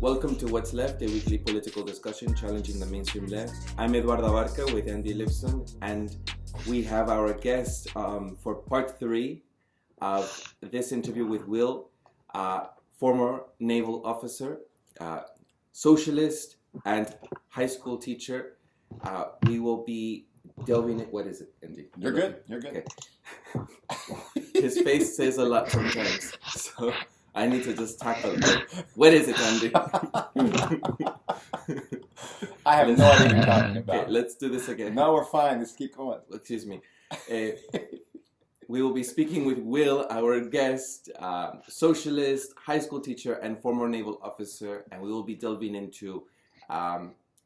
Welcome to What's Left, a weekly political discussion challenging the mainstream left. I'm Eduardo Abarca with Andy Lipson, and we have our guest for part 3 of this interview with Will, former naval officer, socialist, and high school teacher. We will be delving in. What is it, Andy? You're good. Okay. His face says a lot sometimes, so I need to just tackle it. What is it, Andy? I have no idea what you're talking about. Okay, let's do this again. No, we're fine. Let's keep going. Excuse me. We will be speaking with Will, our guest, socialist, high school teacher, and former naval officer, and we will be delving into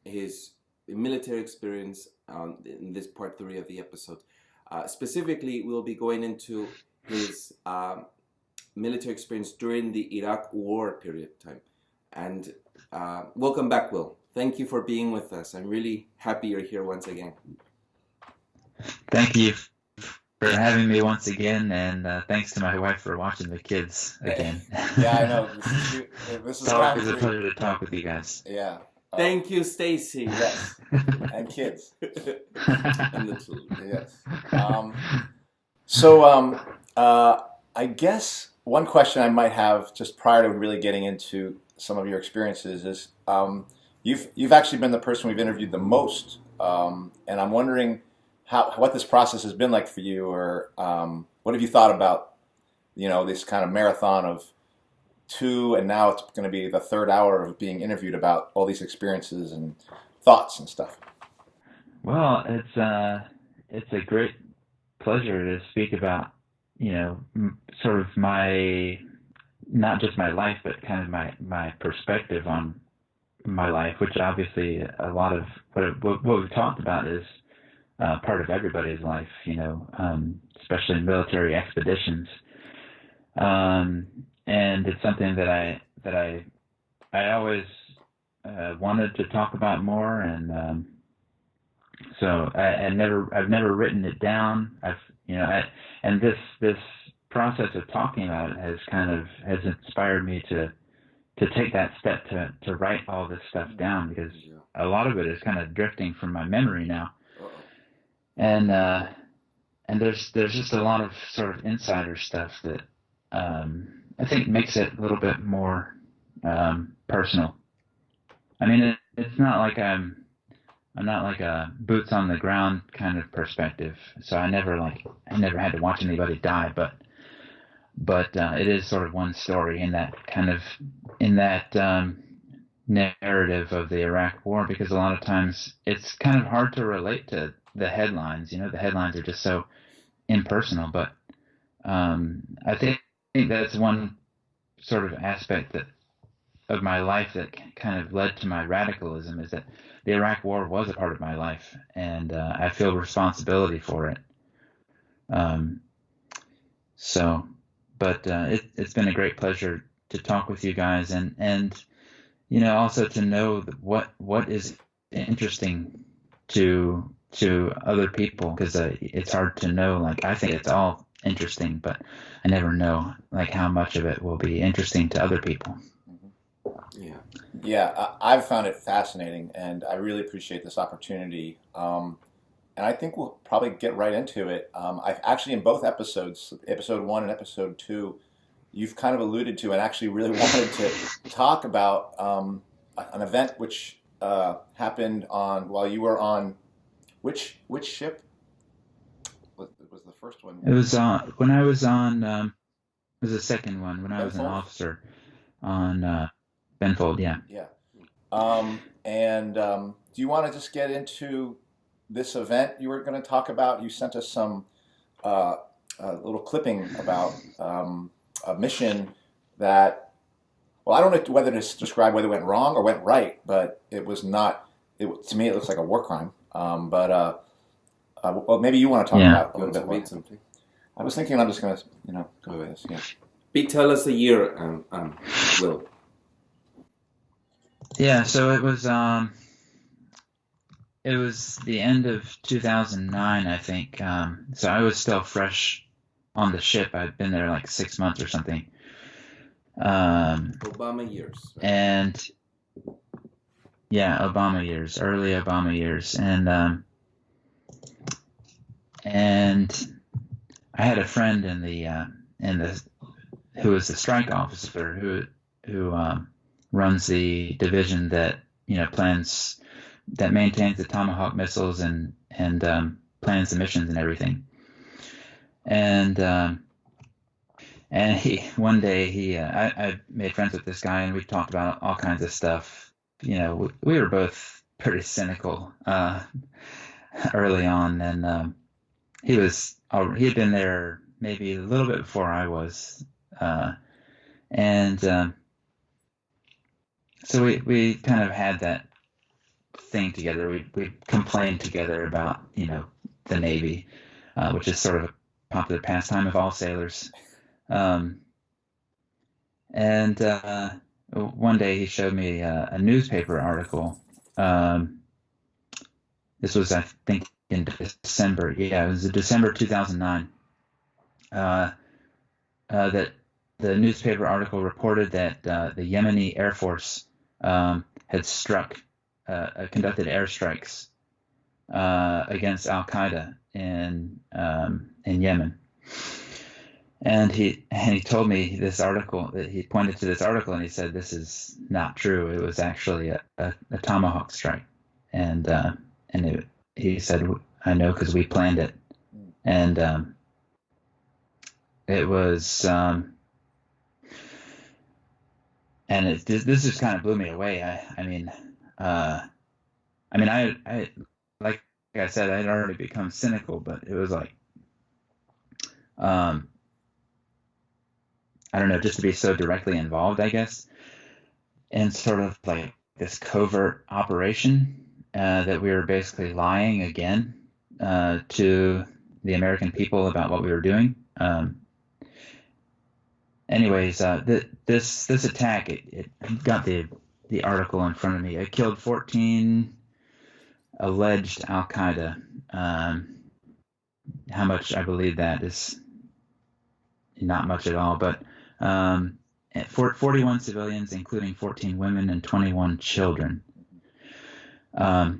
his military experience in this part 3 of the episode. Specifically, we'll be going into his military experience during the Iraq War period time. And welcome back, Will. Thank you for being with us. I'm really happy you're here once again. Thank you for having me once again, and thanks to my wife for watching the kids again. Yeah, I know. This is always a pleasure to talk with you guys. Yeah. Thank you, Stacy. Yes. And kids. And the children. Yes. So I guess one question I might have just prior to really getting into some of your experiences is you've actually been the person we've interviewed the most, and I'm wondering what this process has been like for you, or what have you thought about this kind of marathon of 2, and now it's going to be the 3rd hour of being interviewed about all these experiences and thoughts and stuff. Well, it's a great pleasure to speak about sort of not just my life, but kind of my perspective on my life, which obviously a lot of what we've talked about is part of everybody's life, especially in military expeditions. And it's something that I always wanted to talk about more, and so I've never written it down. And this process of talking about it has inspired me to take that step to write all this stuff down, because a lot of it is kind of drifting from my memory now, and there's just a lot of sort of insider stuff that I think makes it a little bit more personal. I mean, it's not like I'm not like a boots on the ground kind of perspective. So I never had to watch anybody die, but it is sort of one story in that narrative of the Iraq War, because a lot of times it's kind of hard to relate to the headlines. The headlines are just so impersonal, but I think that's one sort of aspect of my life that kind of led to my radicalism, is that the Iraq War was a part of my life, and I feel responsibility for it. It's been a great pleasure to talk with you guys, and also to know what is interesting to other people, because it's hard to know. Like, I think it's all interesting, but I never know how much of it will be interesting to other people. Yeah, I've found it fascinating, and I really appreciate this opportunity. And I think we'll probably get right into it. I've actually, in both episodes, episode 1 and episode 2, you've kind of alluded to and actually really wanted to talk about an event which happened while you were on which ship? Was the first one? It was when I was on. It was the second one when I was an officer on Benfold. Yeah. Yeah. And do you want to just get into this event you were going to talk about? You sent us some a little clipping about a mission that. Well, I don't know whether to describe whether it went wrong or went right, but it was not. To me, it looks like a war crime. Well, maybe you want to talk about a little bit more. Something. I was thinking I'm just going to, go with this. Yeah. Pete, tell us the year, Will. Yeah, so it was the end of 2009, I think. So I was still fresh on the ship. I'd been there like 6 months or something. Obama years. Right? And Yeah, Obama years, early Obama years, and I had a friend in the who was the strike officer who runs the division that plans that maintains the Tomahawk missiles and plans the missions and everything. And he one day I made friends with this guy and we talked about all kinds of stuff. We were both pretty cynical early on, and he had been there maybe a little bit before I was, and so we kind of had that thing together. We complained together about the Navy, which is sort of a popular pastime of all sailors. Um, and one day he showed me a newspaper article. This was, I think, in December. Yeah, it was in December 2009. That the newspaper article reported that the Yemeni Air Force had conducted airstrikes against Al Qaeda in Yemen. And he told me this article, that he pointed to this article and he said, "This is not true. It was actually a tomahawk strike." And he said, "I know because we planned it." And it was, and this just kind of blew me away. I like I said, I'd already become cynical, but it was like, I don't know, just to be so directly involved, I guess, in sort of like this covert operation, that we were basically lying again to the American people about what we were doing. Anyways, this attack, it got the article in front of me. It killed 14 alleged Al Qaeda. How much I believe that is not much at all, but 41 civilians, including 14 women and 21 children. Well,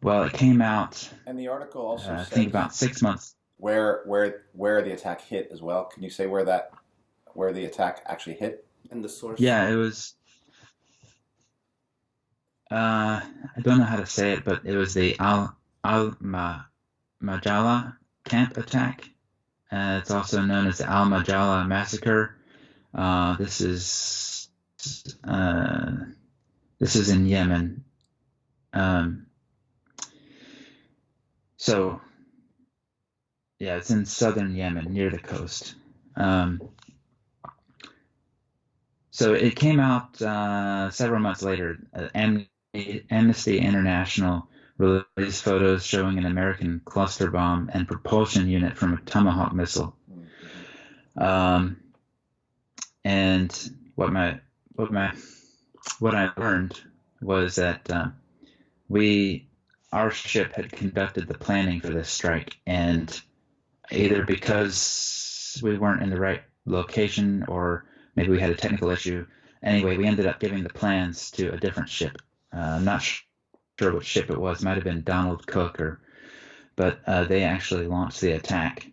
it came out. And the article also I says, think, about 6 months. where the attack hit as well. Can you say where the attack actually hit? And the source? Yeah, it was. I don't know how to say it, but it was the al-Majalah camp attack. It's also known as the al-Majalah massacre. This is in Yemen. So yeah, it's in southern Yemen near the coast. So it came out several months later. Amnesty International released photos showing an American cluster bomb and propulsion unit from a Tomahawk missile. And what I learned was that our ship had conducted the planning for this strike, and either because we weren't in the right location or maybe we had a technical issue. Anyway, we ended up giving the plans to a different ship. I'm not sure which ship it was. It might have been Donald Cook, but they actually launched the attack.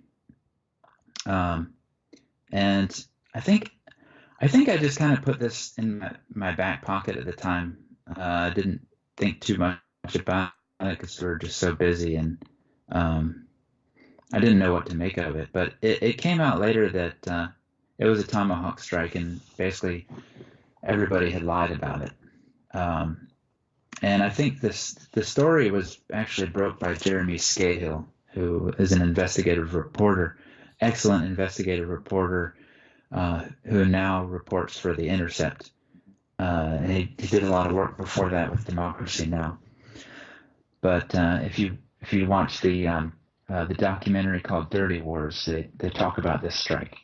And I think I just kind of put this in my back pocket at the time. I didn't think too much about it because we were just so busy, and I didn't know what to make of it. But it came out later that it was a Tomahawk strike, and basically everybody had lied about it. And I think the story was actually broke by Jeremy Scahill, who is an investigative reporter, excellent investigative reporter, who now reports for The Intercept. And he did a lot of work before that with Democracy Now! But if you watch the documentary called Dirty Wars, they talk about this strike.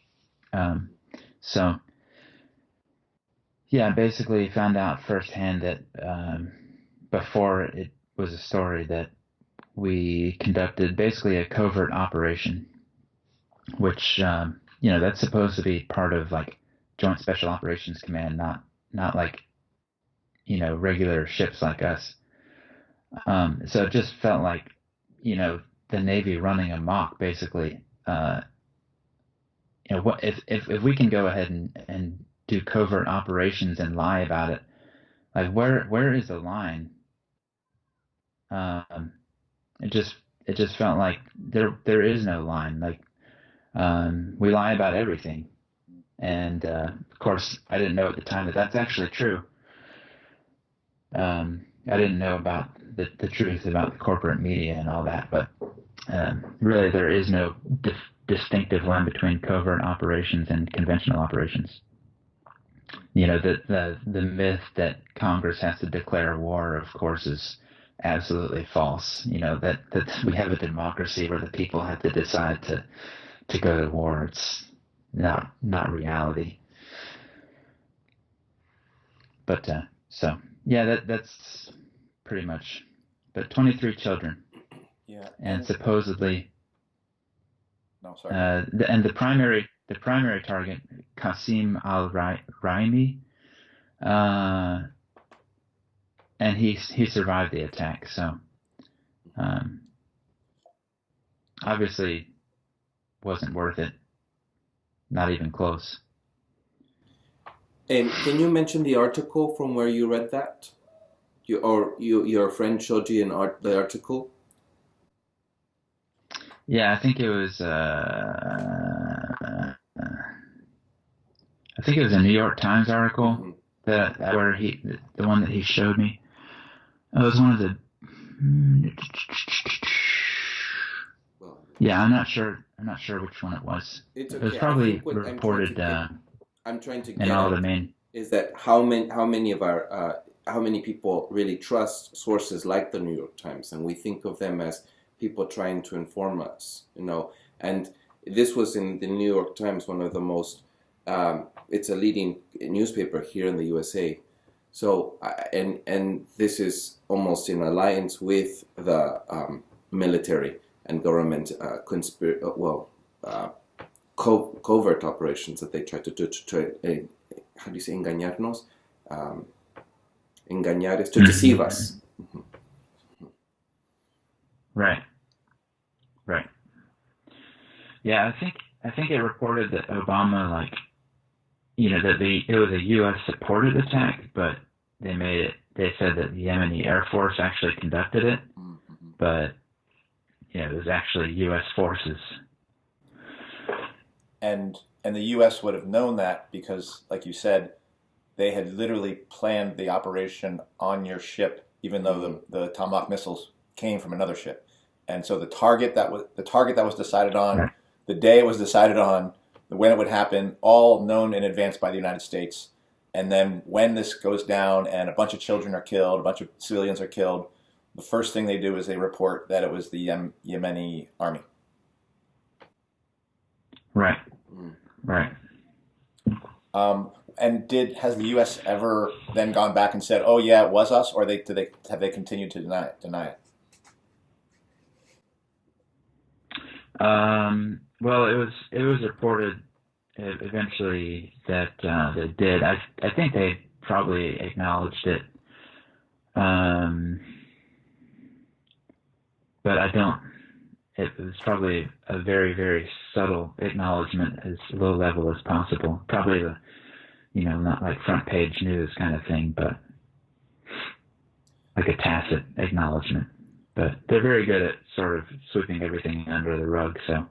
So yeah, basically found out firsthand that before it was a story that we conducted basically a covert operation, which that's supposed to be part of like Joint Special Operations Command, not like regular ships like us. So it just felt like, the Navy running amok, basically. What if we can go ahead and do covert operations and lie about it? Like, where is the line? It just felt like there is no line. Like, we lie about everything, and of course, I didn't know at the time that that's actually true. I didn't know about the truth about the corporate media and all that, but really, there is no distinctive line between covert operations and conventional operations. The myth that Congress has to declare war, of course, is absolutely false. That we have a democracy where the people have to decide to go to war. It's not reality. But so yeah, that's pretty much. But 23 children. Yeah. And supposedly. No, sorry. And the primary target, Qasim al-Raimi, and he survived the attack. So obviously wasn't worth it. Not even close. And can you mention the article from where you read that? Your friend showed you the article? Yeah, I think it was a New York Times article where the one that he showed me. It was one of the. Yeah, I'm not sure which one it was. It's okay. It was probably reported. I'm trying to get in all the main. Is that how many people really trust sources like the New York Times, and we think of them as people trying to inform us, and this was in the New York Times, one of the most, it's a leading newspaper here in the USA. So, and this is almost in alliance with the military and government covert operations that they try to do to how do you say, engañarnos? Engañar is to deceive us. Right. Yeah, I think it reported that Obama, that it was a U.S. supported attack, but they said that the Yemeni Air Force actually conducted it, but it was actually U.S. forces. And the U.S. would have known that because, like you said, they had literally planned the operation on your ship, even though the Tomahawk missiles came from another ship. And so the target that was decided on, the day it was decided on, when it would happen, all known in advance by the United States. And then when this goes down and a bunch of children are killed, a bunch of civilians are killed, the first thing they do is they report that it was the Yemeni army. Right. And has the U.S. ever then gone back and said, "Oh yeah, it was us," or have they continued to deny it? Well, it was reported eventually that they did. I think they probably acknowledged it, but I don't. It was probably a very, very subtle acknowledgement, as low level as possible. Probably not like front page news kind of thing, but like a tacit acknowledgement. But they're very good at sort of sweeping everything under the rug. So.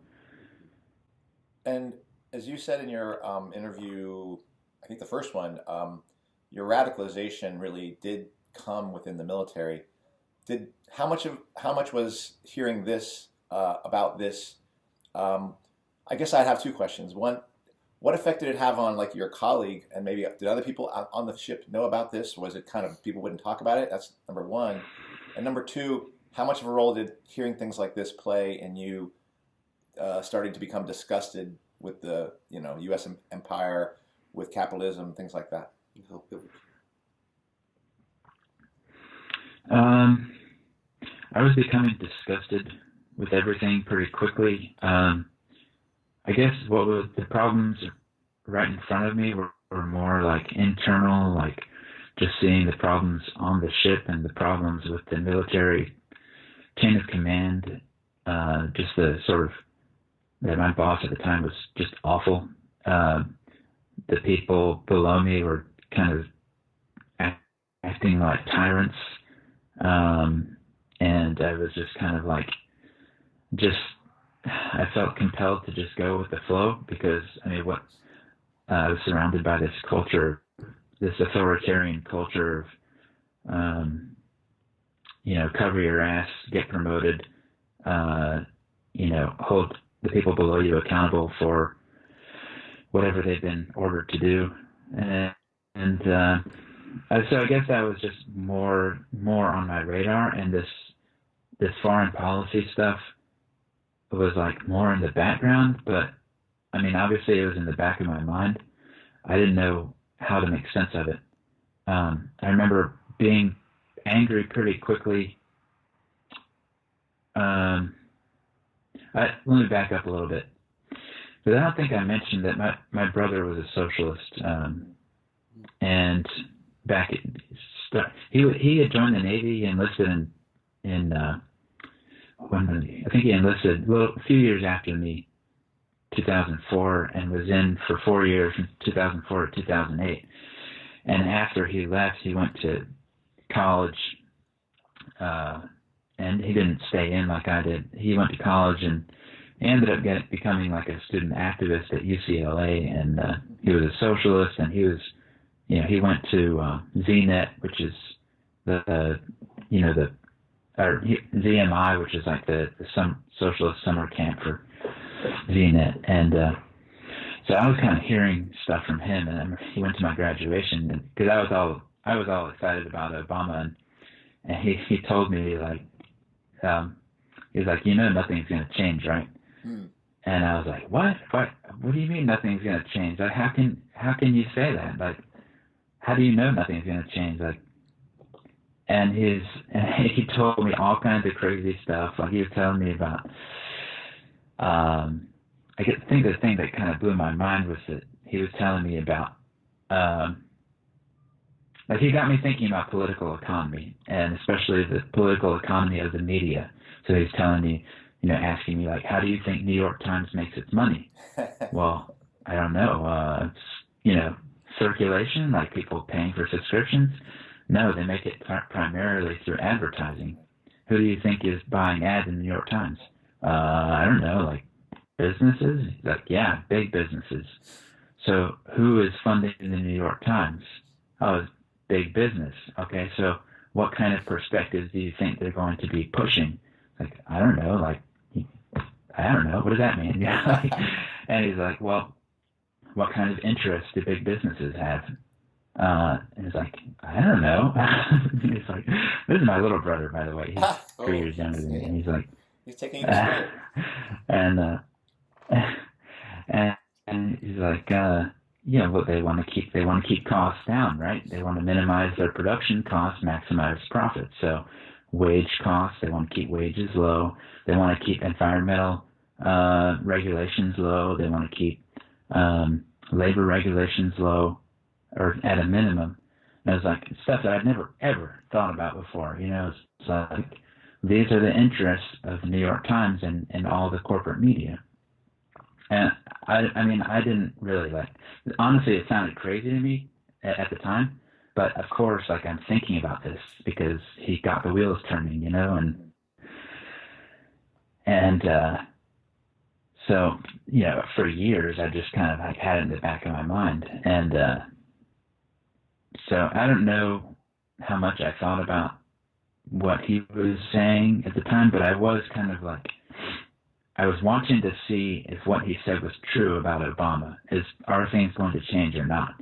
And as you said in your interview, I think the first one, your radicalization really did come within the military. How much was hearing this about this? I guess I'd have two questions. One, what effect did it have on your colleague, and maybe did other people on the ship know about this? Was it kind of people wouldn't talk about it? That's number one. And number two, how much of a role did hearing things like this play in you starting to become disgusted with the U.S. empire, with capitalism, things like that? I was becoming disgusted with everything pretty quickly. I guess what was the problems right in front of me were more like internal, like just seeing the problems on the ship and the problems with the military chain of command, just the sort of, that my boss at the time was just awful. The people below me were kind of acting like tyrants. And I was just kind of like, I felt compelled to just go with the flow because, I mean, I was surrounded by this culture, this authoritarian culture of, cover your ass, get promoted, hold the people below you accountable for whatever they've been ordered to do. So I guess that was just more on my radar, and this foreign policy stuff was like more in the background, but I mean, obviously it was in the back of my mind. I didn't know how to make sense of it. I remember being angry pretty quickly. Let me back up a little bit, because I don't think I mentioned that my brother was a socialist, and he had joined the Navy. He enlisted I think he enlisted a few years after me, 2004, and was in for 4 years from 2004 to 2008. And after he left, he went to college, and he didn't stay in like I did. He went to college and ended up becoming like a student activist at UCLA, and he was a socialist, and he was, he went to ZNet, which is ZMI, which is like the socialist summer camp for ZNet, and so I was kind of hearing stuff from him, and he went to my graduation because I was all excited about Obama, and he told me like, he was like, nothing's going to change, right? And I was like, what do you mean nothing's going to change? Like, how can you say that? Like, how do you know nothing's going to change? Like, and he told me all kinds of crazy stuff. Like, he was telling me about, I think the thing that kind of blew my mind was that he was telling me about, like, he got me thinking about political economy, and especially the political economy of the media. So he's telling me, asking me like, how do you think New York Times makes its money? Well, I don't know. It's, circulation, like people paying for subscriptions. No, they make it primarily through advertising. Who do you think is buying ads in the New York Times? I don't know, like businesses? Like, yeah, big businesses. So who is funding the New York Times? Oh, it's big business. Okay, so what kind of perspectives do you think they're going to be pushing? Like, I don't know, what does that mean? And he's like, well, what kind of interest do big businesses have? And he's like, I don't know. He's like, this is my little brother, by the way. He's 3 years younger than me. And he's like, he's taking it straight. And he's like, what they want to keep costs down, right? They want to minimize their production costs, maximize profits. So wage costs, they want to keep wages low. They want to keep environmental regulations low. They want to keep labor regulations low, or at a minimum. And it was like stuff that I'd never ever thought about before. It's like, these are the interests of the New York Times and all the corporate media. And I mean, I didn't really honestly, it sounded crazy to me at the time, but of course, like, I'm thinking about this because he got the wheels turning, and so, for years, I just kind of like had it in the back of my mind. And so I don't know how much I thought about what he was saying at the time, but I was kind of like, I was watching to see if what he said was true about Obama. Are things going to change or not?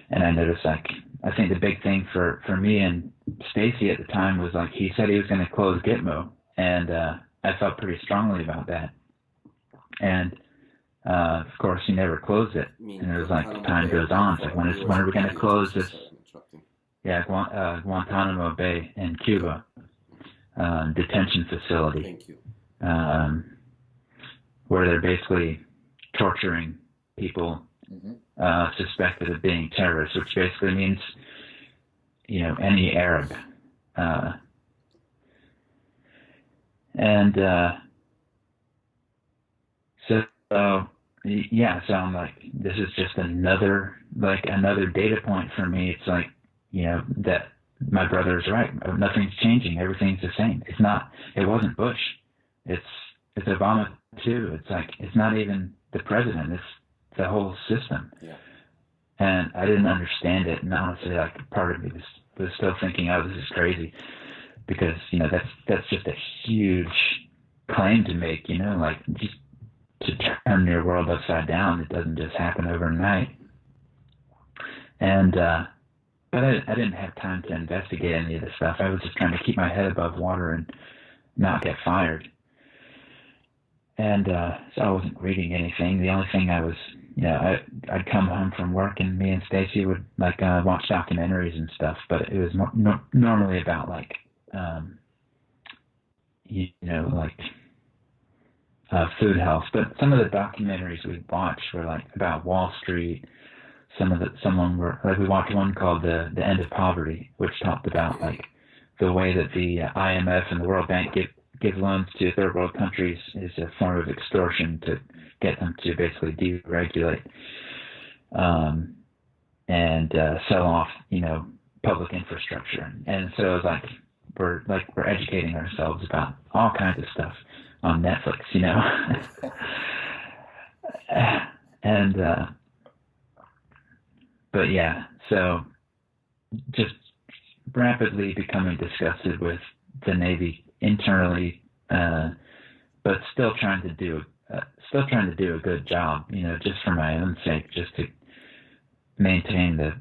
And I noticed, like, I think the big thing for me and Stacy at the time was, like, he said he was going to close Gitmo, and I felt pretty strongly about that. And of course, he never closed it. And it was like, time goes on. It's like, when are we going to close this? Yeah, Guantanamo Bay in Cuba, detention facility. Thank you. Where they're basically torturing people suspected of being terrorists, which basically means any Arab. And so so I'm like, this is just another data point for me. It's like, that my brother's right. Nothing's changing. Everything's the same. It wasn't Bush. It's Obama too. It's like, it's not even the president. It's the whole system. Yeah. And I didn't understand it. And honestly, like, part of me was still thinking, oh, this is crazy. Because, that's just a huge claim to make, like, just to turn your world upside down. It doesn't just happen overnight. And, but I didn't have time to investigate any of this stuff. I was just trying to keep my head above water and not get fired. And so I wasn't reading anything. The only thing I was, I'd come home from work and me and Stacy would like watch documentaries and stuff. But it was normally about like, food health. But some of the documentaries we watched were like about Wall Street. We watched one called the End of Poverty, which talked about like the way that the IMF and the World Bank give loans to third world countries is a form of extortion to get them to basically deregulate and sell off, public infrastructure. And so it's like we're educating ourselves about all kinds of stuff on Netflix, and but yeah, so just rapidly becoming disgusted with the Navy internally, but still trying to do a good job, just for my own sake, just to maintain the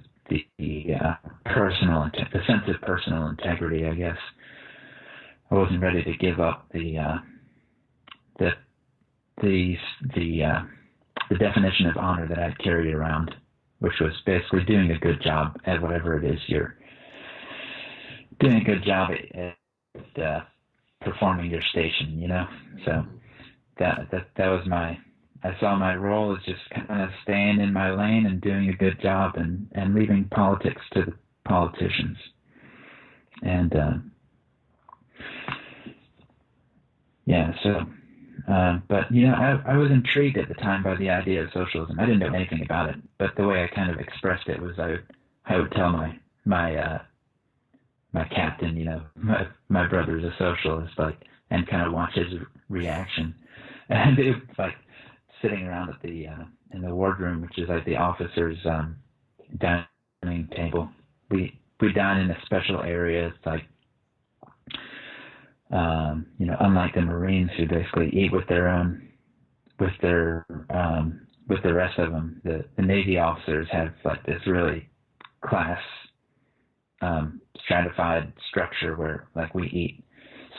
sense of personal integrity, I guess. I wasn't ready to give up the definition of honor that I'd carried around, which was basically doing a good job at whatever it is you're doing a good job at performing your station, So that was I saw my role as just kind of staying in my lane and doing a good job and leaving politics to the politicians. And but I was intrigued at the time by the idea of socialism. I didn't know anything about it, but the way I kind of expressed it was I would tell my captain, my brother's a socialist, like, and kind of watch his reaction. And it was like sitting around at the in the wardroom, which is like the officers' dining table. We dine in a special area. It's like unlike the Marines who basically eat with the rest of them. The Navy officers have like this really class stratified structure where like we eat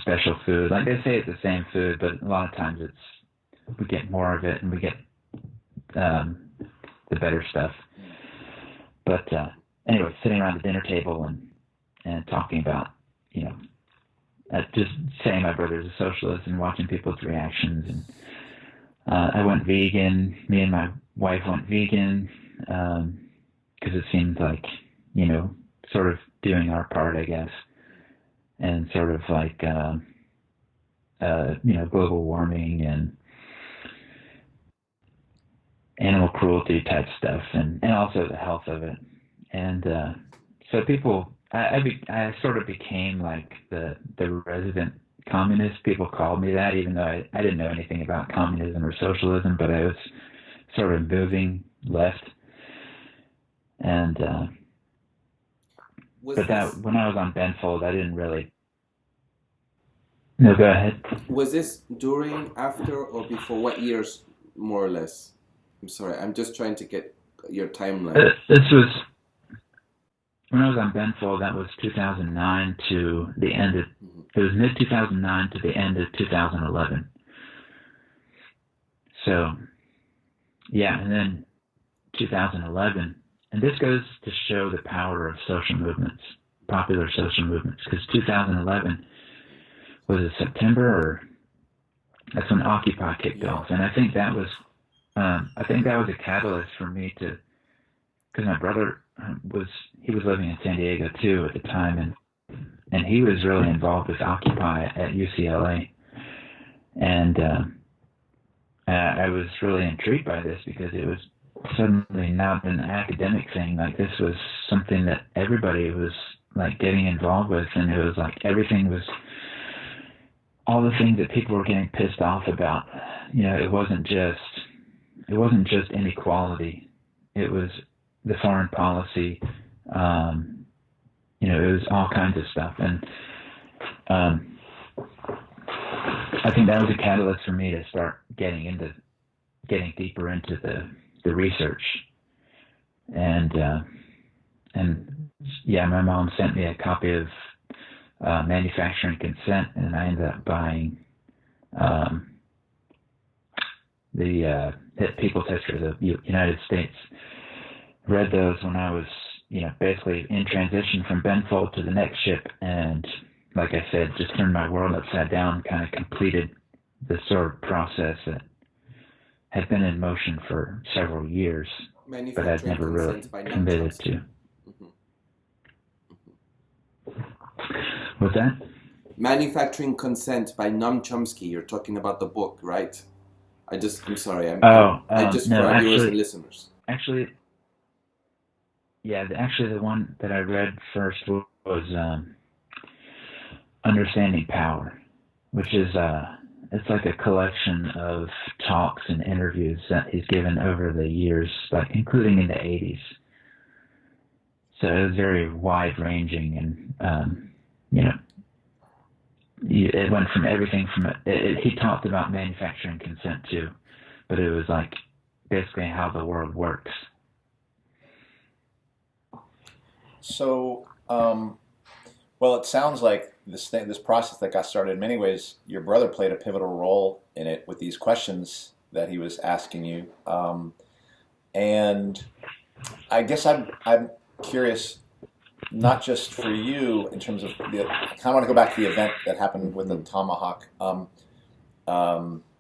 special food. Like they say it's the same food, but a lot of times we get more of it and we get the better stuff. But anyway, sitting around the dinner table and talking about, just saying my brother's a socialist and watching people's reactions. And I went vegan. Me and my wife went vegan because it seemed like, sort of doing our part, I guess, and sort of like, global warming and animal cruelty type stuff, and also the health of it. And so people, I sort of became like the resident communist. People called me that, even though I didn't know anything about communism or socialism, but I was sort of moving left. And when I was on Benfold, I didn't really. No, go ahead. Was this during, after, or before? What years, more or less? I'm sorry, I'm just trying to get your timeline. This was when I was on Benfold. That was 2009 to the end of. It was mid 2009 to the end of 2011. So, yeah, and then 2011, and this goes to show the power of social movements, popular social movements, because 2011 was it September, or that's when Occupy kicked off, and I think that was a catalyst for me to because my brother was living in San Diego too at the time, and he was really involved with Occupy at UCLA, and I was really intrigued by this because it was suddenly not an academic thing. Like, this was something that everybody was like getting involved with, and it was like everything was, all the things that people were getting pissed off about. You know, it wasn't just inequality. It was the foreign policy. You know, it was all kinds of stuff, and I think that was a catalyst for me to start getting deeper into the research, and yeah, my mom sent me a copy of Manufacturing Consent, and I ended up buying the People's History of the United States. Read those when I was, you know, basically in transition from Benfold to the next ship, and like I said, just turned my world upside down, kind of completed the sort of process that had been in motion for several years, but I'd never really committed to. What's that? Manufacturing Consent by Noam Chomsky. You're talking about the book, right? I'm sorry. I just no, for our viewers actually, and listeners. Actually, the one that I read first was Understanding Power, which is it's like a collection of talks and interviews that he's given over the years, like including in the 80s. So it was very wide-ranging, and you know, it went from everything from he talked about manufacturing consent too, but it was like basically how the world works. So, well, it sounds like this process that got started, in many ways, your brother played a pivotal role in it with these questions that he was asking you. And I guess I'm curious, not just for you in terms of I kind of want to go back to the event that happened with the Tomahawk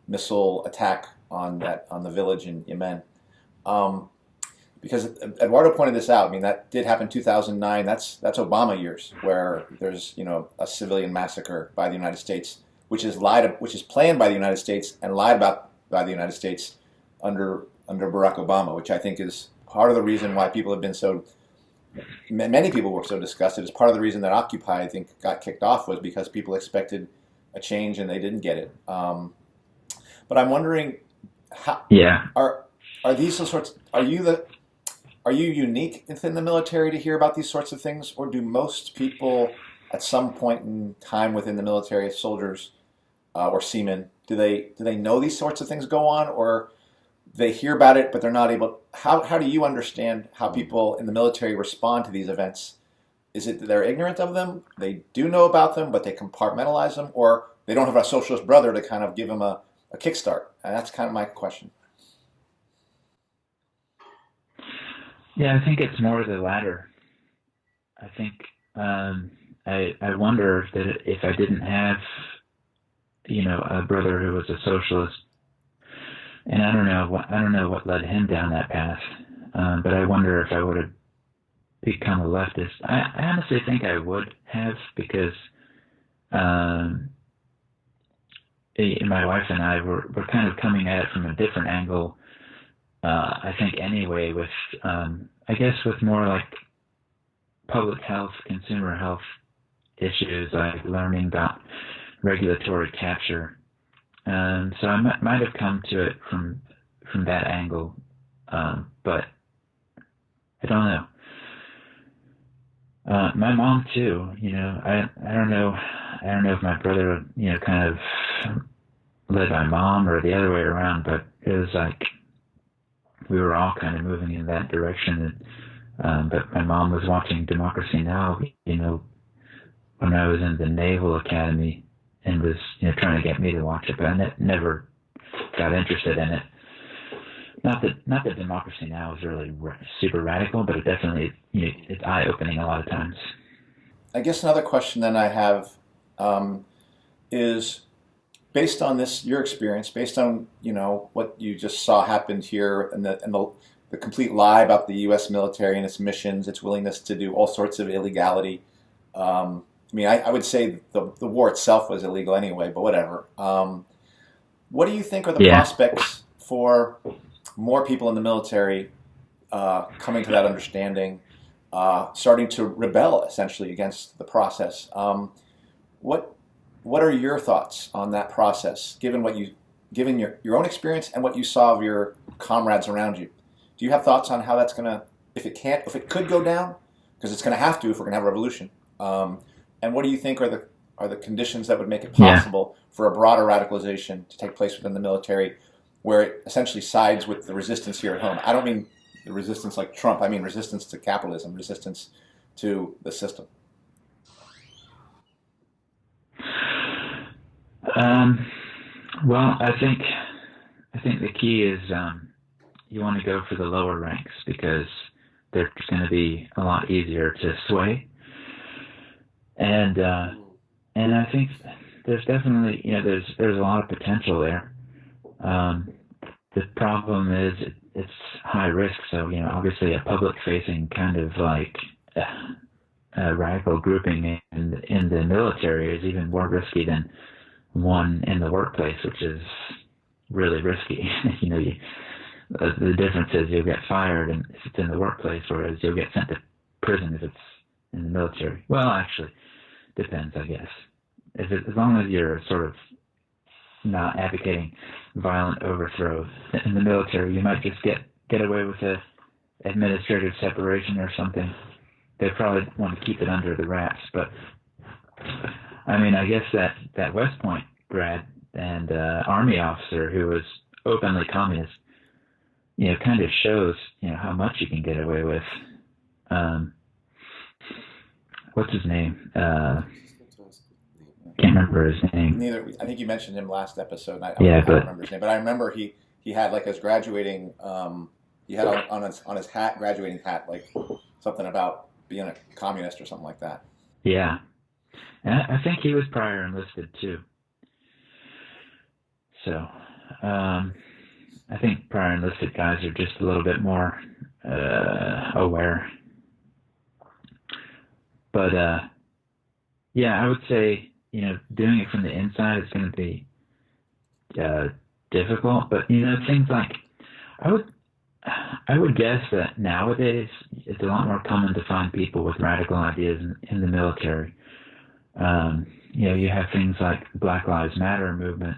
missile attack on the village in Yemen. Because Eduardo pointed this out. I mean, that did happen in 2009. That's Obama years, where there's, you know, a civilian massacre by the United States, which is planned by the United States and lied about by the United States under Barack Obama, which I think is part of the reason why many people were so disgusted. It's part of the reason that Occupy, I think, got kicked off, was because people expected a change and they didn't get it. But I'm wondering, are these the sorts? Are you unique within the military to hear about these sorts of things, or do most people at some point in time within the military, as soldiers or seamen, do they know these sorts of things go on, or they hear about it but they're not able? How do you understand how people in the military respond to these events? Is it that they're ignorant of them, they do know about them, but they compartmentalize them, or they don't have a socialist brother to kind of give them a kickstart? And that's kind of my question. Yeah, I think it's more the latter. I think I wonder that if I didn't have, you know, a brother who was a socialist, and I don't know what led him down that path, but I wonder if I would have become a leftist. I honestly think I would have, because my wife and I were kind of coming at it from a different angle. I think anyway, with I guess with more like public health, consumer health issues, like learning about regulatory capture. So I might have come to it from that angle, but I don't know. My mom too. You know, I don't know if my brother, you know, kind of led my mom or the other way around, but it was like we were all kind of moving in that direction. But my mom was watching Democracy Now, you know, when I was in the Naval Academy, and was, you know, trying to get me to watch it, but I never got interested in it. Not that Democracy Now is really super radical, but it definitely, you know, it's eye-opening a lot of times. I guess another question then I have is, based on your experience, based on, you know, what you just saw happened here, and the the complete lie about the U.S. military and its missions, its willingness to do all sorts of illegality. I mean, I would say the war itself was illegal anyway, but whatever. What do you think are the prospects for more people in the military coming to that understanding, starting to rebel essentially against the process? What are your thoughts on that process, given your own experience and what you saw of your comrades around you? Do you have thoughts on how that's gonna, if it could go down, because it's gonna have to if we're gonna have a revolution? And what do you think are the conditions that would make it possible for a broader radicalization to take place within the military, where it essentially sides with the resistance here at home? I don't mean the resistance like Trump. I mean resistance to capitalism, resistance to the system. Well, I think the key is you want to go for the lower ranks because they're going to be a lot easier to sway. And I think there's definitely, there's a lot of potential there. The problem is it's high risk. So, obviously a public-facing kind of like radical grouping in the military is even more risky than one in the workplace, which is really risky. The difference is you'll get fired if it's in the workplace, whereas you'll get sent to prison if it's in the military. Well, actually, depends, I guess. As long as you're sort of not advocating violent overthrow in the military, you might just get away with a administrative separation or something. They probably want to keep it under the wraps, but I mean, I guess that West Point grad and Army officer who was openly communist, kind of shows, how much you can get away with. What's his name? Can't remember his name. Neither. I think you mentioned him last episode. I don't remember his name, but I remember he had like his graduating. He had on his hat, graduating hat, like something about being a communist or something like that. Yeah. And I think he was prior enlisted too. So, I think prior enlisted guys are just a little bit more aware. But yeah, I would say doing it from the inside is going to be difficult. But things like I would guess that nowadays it's a lot more common to find people with radical ideas in the military. You have things like the Black Lives Matter movement,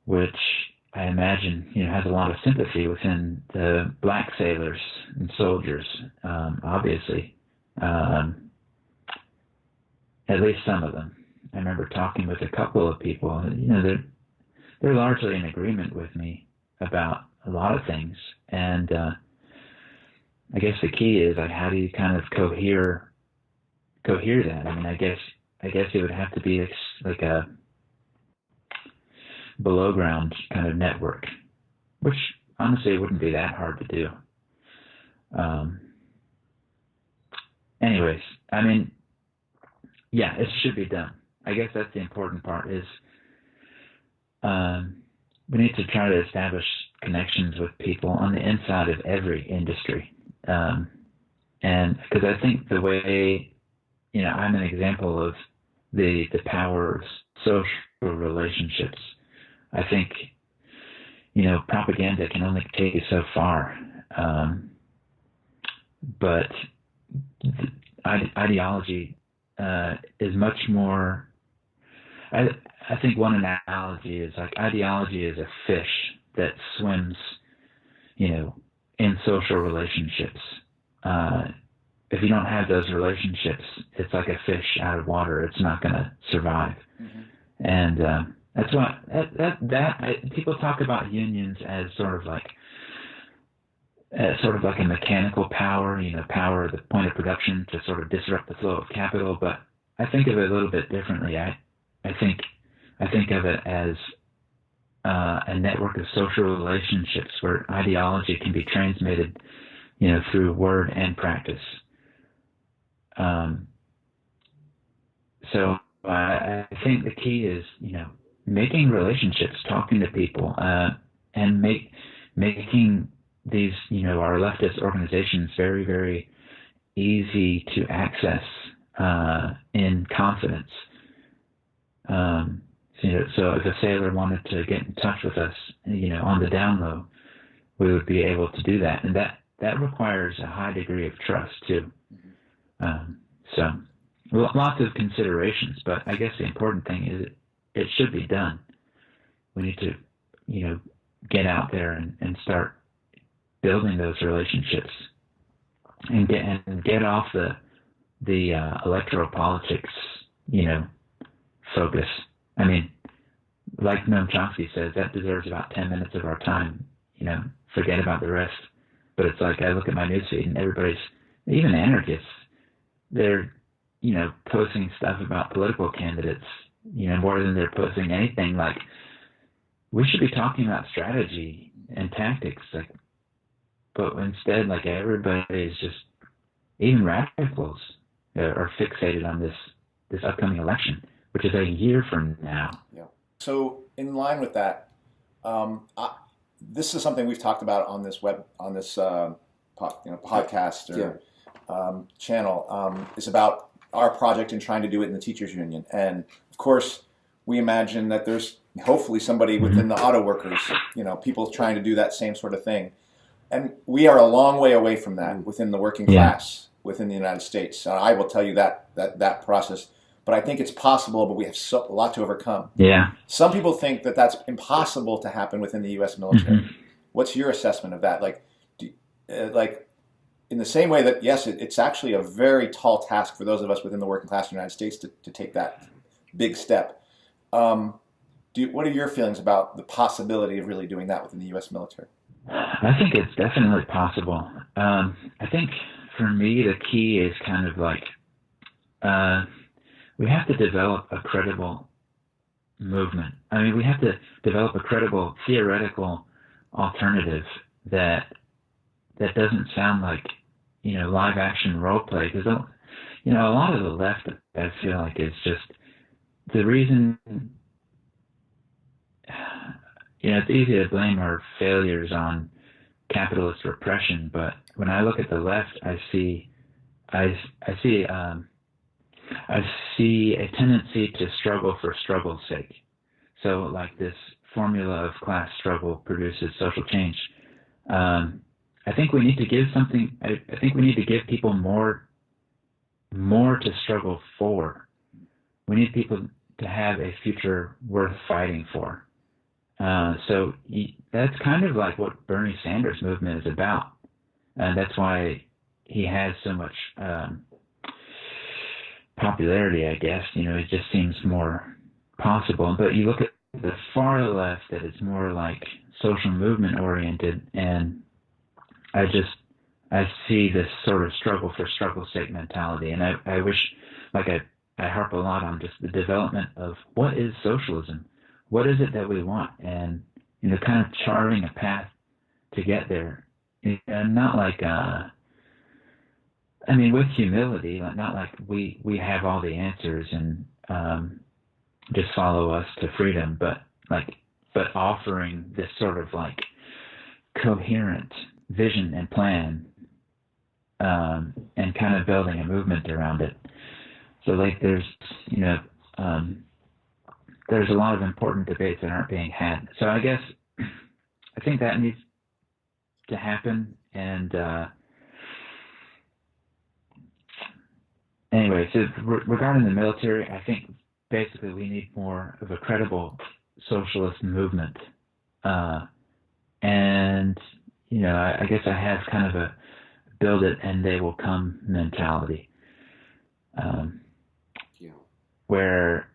which I imagine has a lot of sympathy within the black sailors and soldiers, obviously. At least some of them. I remember talking with a couple of people. They're largely in agreement with me about a lot of things, and I guess the key is like, how do you kind of cohere that? I mean, I guess it would have to be like a below ground kind of network, which honestly wouldn't be that hard to do. Anyways, I mean, yeah, it should be done. I guess that's the important part is we need to try to establish connections with people on the inside of every industry. And because I think the way, I'm an example of the power of social relationships. I think, propaganda can only take you so far. But ideology is much more. I think one analogy is like ideology is a fish that swims, in social relationships. If you don't have those relationships, it's like a fish out of water. It's not going to survive. Mm-hmm. And that's what people talk about unions as sort of like a mechanical power, power at the point of production to sort of disrupt the flow of capital. But I think of it a little bit differently. I think of it as a network of social relationships where ideology can be transmitted, through word and practice. So I think the key is, making relationships, talking to people, and making these, our leftist organizations very, very easy to access in confidence. So if a sailor wanted to get in touch with us, on the down low, we would be able to do that, and that requires a high degree of trust too. So lots of considerations, but I guess the important thing is it should be done. We need to, get out there and start building those relationships and get off the electoral politics, focus. I mean, like Noam Chomsky says, that deserves about 10 minutes of our time. Forget about the rest. But it's like I look at my newsfeed and everybody's, even anarchists, they're, posting stuff about political candidates, more than they're posting anything. Like, we should be talking about strategy and tactics, but instead, everybody is just, even radicals are fixated on this upcoming election, which is a year from now. Yeah. So in line with that, this is something we've talked about on this podcast or channel. Is about our project and trying to do it in the teachers union. And of course, we imagine that there's hopefully somebody within the auto workers, people trying to do that same sort of thing. And we are a long way away from that within the working class within the United States. I will tell you that process. But I think it's possible, but we have a lot to overcome. Yeah. Some people think that that's impossible to happen within the U.S. military. Mm-hmm. What's your assessment of that? In the same way that, yes, it's actually a very tall task for those of us within the working class in the United States to take that big step. What are your feelings about the possibility of really doing that within the U.S. military? I think it's definitely possible. I think for me, the key is kind of we have to develop a credible movement. I mean, we have to develop a credible theoretical alternative that doesn't sound like, live action role play. Because, a lot of the left, I feel like, is just the reason, it's easy to blame our failures on capitalist repression, but when I look at the left, I see a tendency to struggle for struggle's sake. So, this formula of class struggle produces social change. I think we need to give something. I think we need to give people more to struggle for. We need people to have a future worth fighting for. So that's kind of like what Bernie Sanders' movement is about, and that's why he has so much popularity, I guess. It just seems more possible. But you look at the far left, that it's more like social movement oriented, and I see this sort of struggle for struggle's sake mentality, and I wish, I harp a lot on just the development of what is socialism, what is it that we want, and kind of charting a path to get there, and not with humility, not like we have all the answers and just follow us to freedom, but offering this sort of coherent vision and plan, and kind of building a movement around it. So there's a lot of important debates that aren't being had. So I guess I think that needs to happen. And anyway, so regarding the military, I think basically we need more of a credible socialist movement. And I guess I have kind of a build it and they will come mentality, where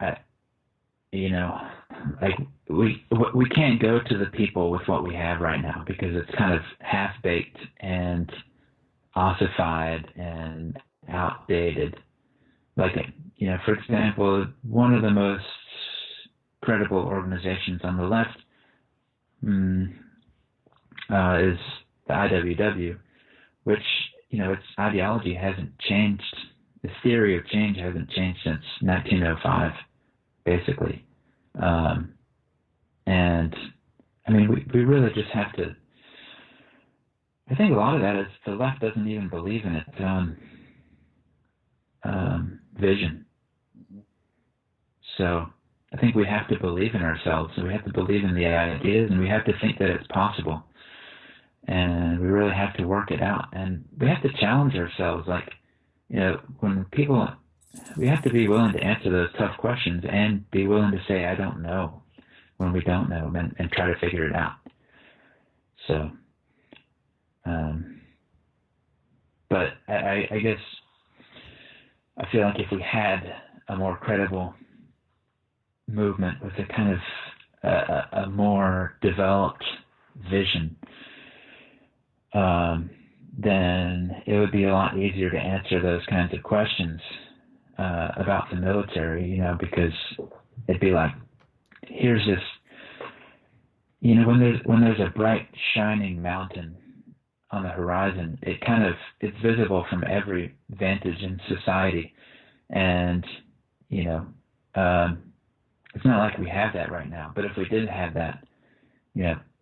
we can't go to the people with what we have right now, because it's kind of half baked and ossified and outdated. For example, one of the most credible organizations on the left is the IWW, which, its ideology hasn't changed. The theory of change hasn't changed since 1905, basically. And we really just have to I think a lot of that is the left doesn't even believe in its own vision. So I think we have to believe in ourselves, and we have to believe in the ideas, and we have to think that it's possible. And we really have to work it out. And we have to challenge ourselves. Like, we have to be willing to answer those tough questions and be willing to say, I don't know, when we don't know, and try to figure it out. So, but I guess I feel like if we had a more credible movement with a kind of a more developed vision, then it would be a lot easier to answer those kinds of questions about the military, because it'd be like, here's this, when there's a bright shining mountain on the horizon, it's visible from every vantage in society, and it's not like we have that right now. But if we did have that,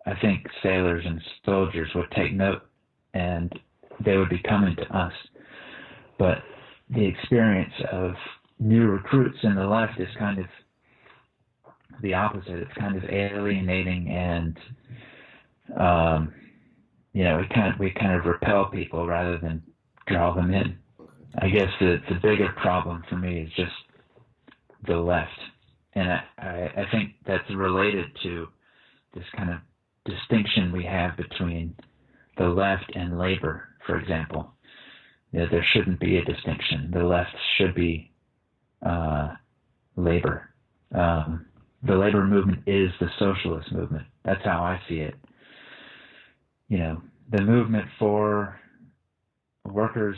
I think sailors and soldiers would take note, and they would be coming to us. But the experience of new recruits in the left is kind of the opposite. It's kind of alienating, and we kind of repel people rather than draw them in. I guess the bigger problem for me is just the left, and I think that's related to this kind of distinction we have between the left and labor, for example. There shouldn't be a distinction. The left should be labor. The labor movement is the socialist movement. That's how I see it. The movement for workers'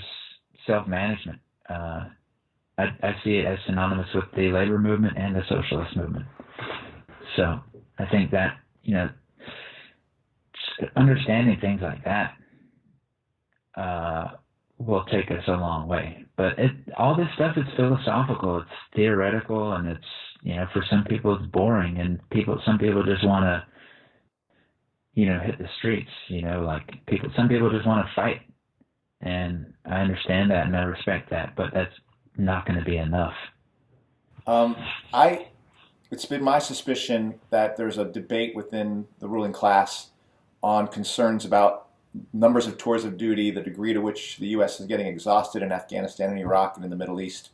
self-management. I see it as synonymous with the labor movement and the socialist movement. So I think that, understanding things like that will take us a long way. But all this stuff is philosophical, it's theoretical, and it's, for some people it's boring, and some people just want to, hit the streets, some people just want to fight. And I understand that and I respect that, but that's not going to be enough. It's been my suspicion that there's a debate within the ruling class on concerns about numbers of tours of duty, the degree to which the U.S. is getting exhausted in Afghanistan and Iraq and in the Middle East.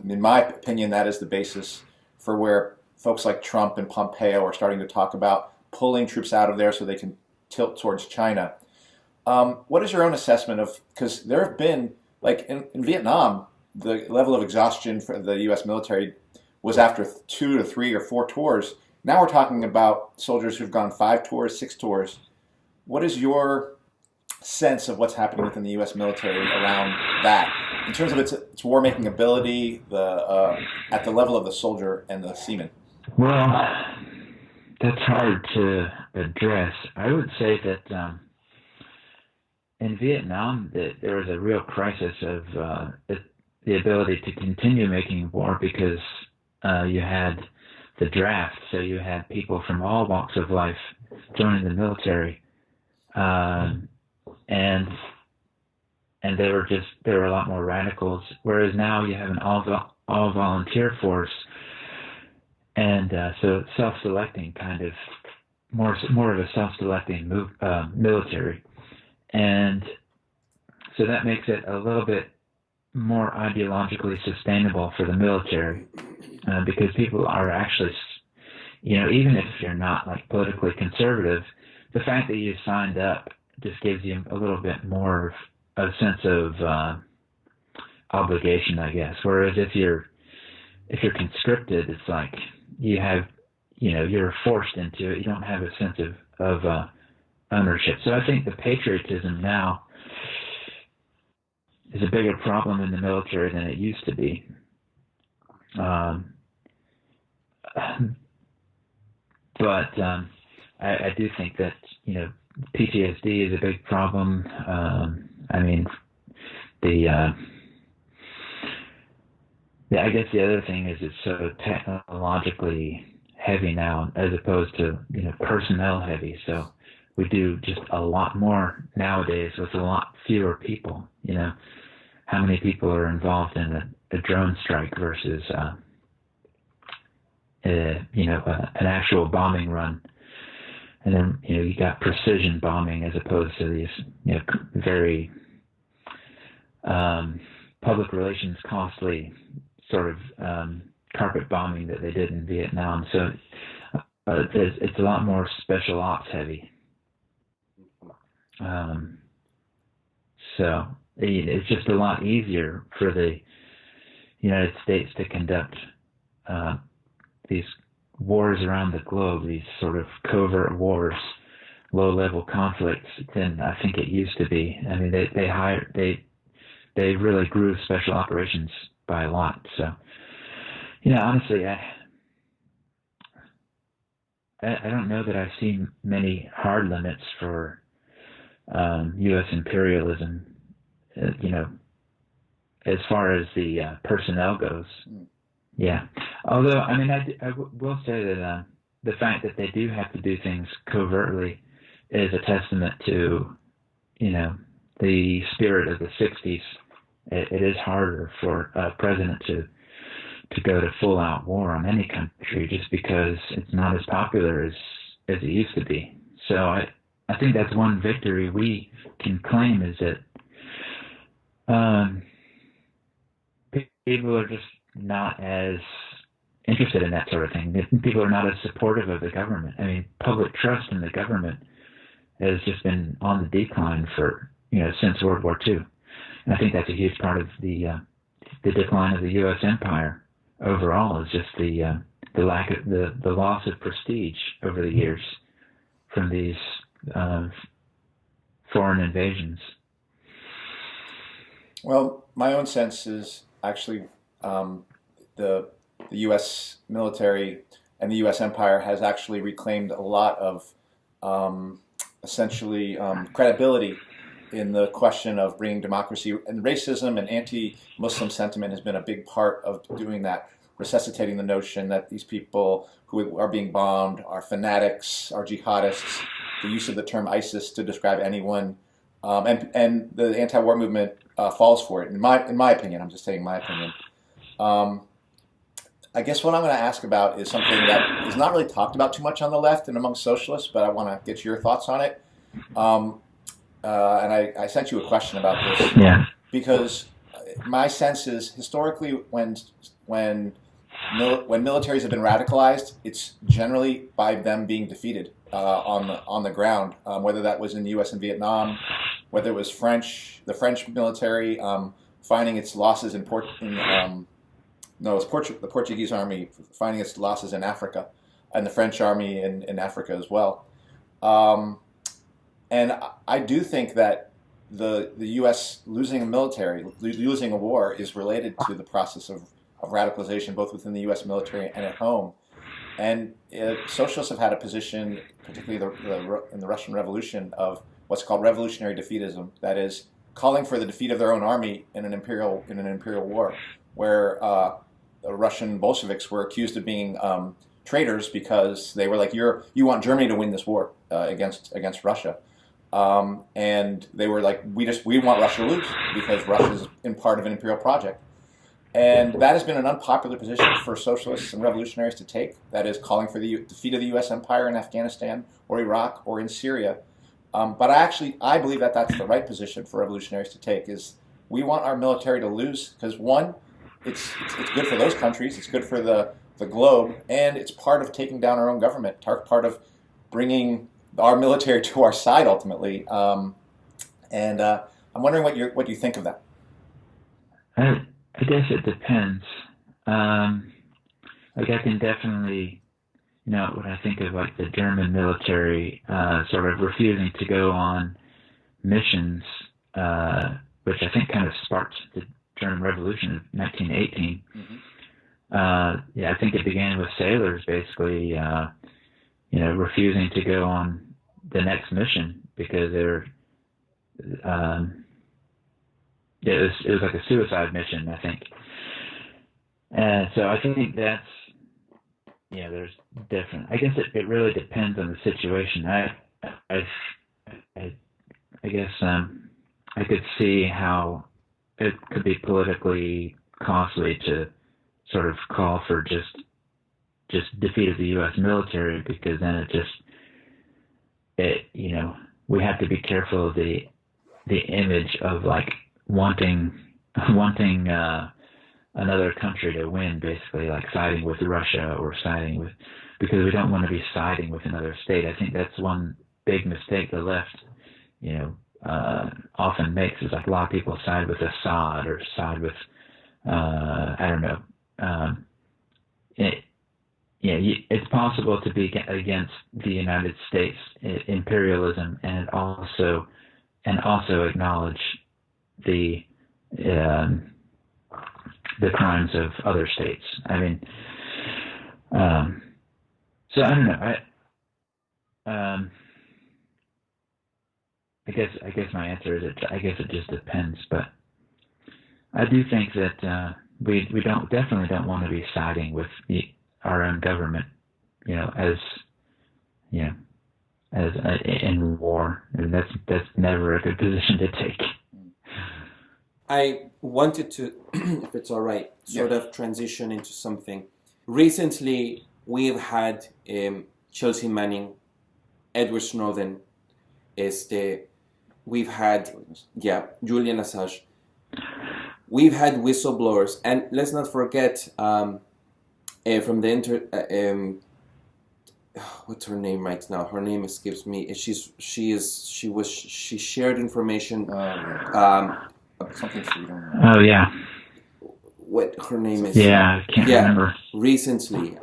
In my opinion, that is the basis for where folks like Trump and Pompeo are starting to talk about pulling troops out of there so they can tilt towards China. What is your own assessment of, because there have been, like in Vietnam, the level of exhaustion for the U.S. military was after 2 to 3 or 4 tours. Now we're talking about soldiers who've gone 5 tours, 6 tours. What is your sense of what's happening within the U.S. military around that, in terms of its war-making ability, at the level of the soldier and the seaman? Well, that's hard to address. I would say that in Vietnam, there was a real crisis of the ability to continue making war, because you had the draft, so you had people from all walks of life joining the military, and there were a lot more radicals. Whereas now you have an all volunteer force, and so self-selecting, kind of more of a self-selecting military, and so that makes it a little bit more ideologically sustainable for the military, because people are actually, even if you're not like politically conservative, the fact that you signed up just gives you a little bit more of a sense of obligation, I guess. Whereas if you're conscripted, it's like you're forced into it. You don't have a sense of ownership. So I think the patriotism now is a bigger problem in the military than it used to be. But I do think that, PTSD is a big problem. I guess the other thing is it's so technologically heavy now, as opposed to, personnel heavy. So we do just a lot more nowadays with a lot fewer people. How many people are involved in a drone strike versus an actual bombing run. And then, you got precision bombing as opposed to these, very public relations costly sort of carpet bombing that they did in Vietnam. So it's a lot more special ops heavy. So it's just a lot easier for the United States to conduct these wars around the globe, these sort of covert wars, low-level conflicts, than I think it used to be. I mean, they really grew special operations by a lot. So, honestly, I don't know that I see many hard limits for U.S. imperialism, as far as the personnel goes. Yeah. Although, I mean, I will say that the fact that they do have to do things covertly is a testament to, the spirit of the 60s. It is harder for a president to go to full-out war on any country just because it's not as popular as it used to be. So I think that's one victory we can claim, is that people are just not as interested in that sort of thing. People are not as supportive of the government. I mean, public trust in the government has just been on the decline for, since World War II. And I think that's a huge part of the decline of the U.S. empire overall, is just the lack of the loss of prestige over the years from these foreign invasions. Well, my own sense is actually the U.S. military and the U.S. empire has actually reclaimed a lot of essentially credibility in the question of bringing democracy, and racism and anti-Muslim sentiment has been a big part of doing that, resuscitating the notion that these people who are being bombed are fanatics, are jihadists, the use of the term ISIS to describe anyone, and the anti-war movement falls for it. In my opinion, I'm just saying my opinion. I guess what I'm going to ask about is something that is not really talked about too much on the left and among socialists, but I want to get your thoughts on it. And I sent you a question about this. Yeah. Because my sense is historically when militaries have been radicalized, it's generally by them being defeated on the ground, whether that was in the U.S. and Vietnam, whether it was the French military finding its losses in the Portuguese army finding its losses in Africa, and the French army in Africa as well. And I do think that the U.S. losing a military, losing a war, is related to the process of radicalization, both within the U.S. military and at home. And socialists have had a position, particularly in the Russian Revolution, of what's called revolutionary defeatism. That is, calling for the defeat of their own army in an imperial war, where the Russian Bolsheviks were accused of being traitors because they were like, you want Germany to win this war against Russia. And they were like, we want Russia to lose because Russia is in part of an imperial project. And that has been an unpopular position for socialists and revolutionaries to take. That is, calling for the defeat of the U.S. empire in Afghanistan or Iraq or in Syria. But I believe that that's the right position for revolutionaries to take. Is we want our military to lose because, one, it's good for those countries, it's good for the globe, and it's part of taking down our own government, part of bringing our military to our side ultimately. And I'm wondering what you think of that. I guess it depends. Like I can definitely, when I think of like the German military sort of refusing to go on missions, which I think kind of sparked the German Revolution of 1918. Mm-hmm. I think it began with sailors basically, refusing to go on the next mission because they're, it was like a suicide mission, I think. And so I think that's, there's different. I guess it really depends on the situation. I guess I could see how it could be politically costly to sort of call for just defeat of the U.S. military, because then we have to be careful of the image of like wanting another country to win, basically like siding with Russia or because we don't want to be siding with another state. I think that's one big mistake the left, often makes, is like a lot of people side with Assad or side with, I don't know. It's possible to be against the United States imperialism and also acknowledge the crimes of other states. I mean, so I don't know. I guess my answer is I guess it just depends, but I do think that we definitely don't want to be siding with our own government, as in war, and that's never a good position to take. I wanted to, if it's all right, sort of transition into something. Recently, we've had Chelsea Manning, Edward Snowden, we've had Julian Assange. We've had whistleblowers, and let's not forget from the what's her name right now? Her name escapes me. She shared information. Something freedom. Oh yeah. What her name is? Yeah, I can't remember. Recently,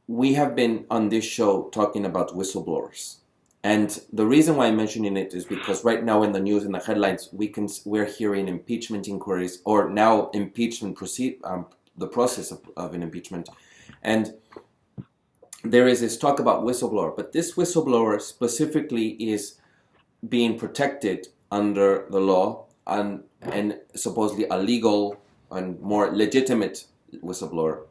we have been on this show talking about whistleblowers, and the reason why I'm mentioning it is because right now in the news, in the headlines, we're hearing impeachment inquiries, or now impeachment the process of an impeachment, and there is this talk about whistleblower, but this whistleblower specifically is being protected under the law and supposedly a legal and more legitimate whistleblower.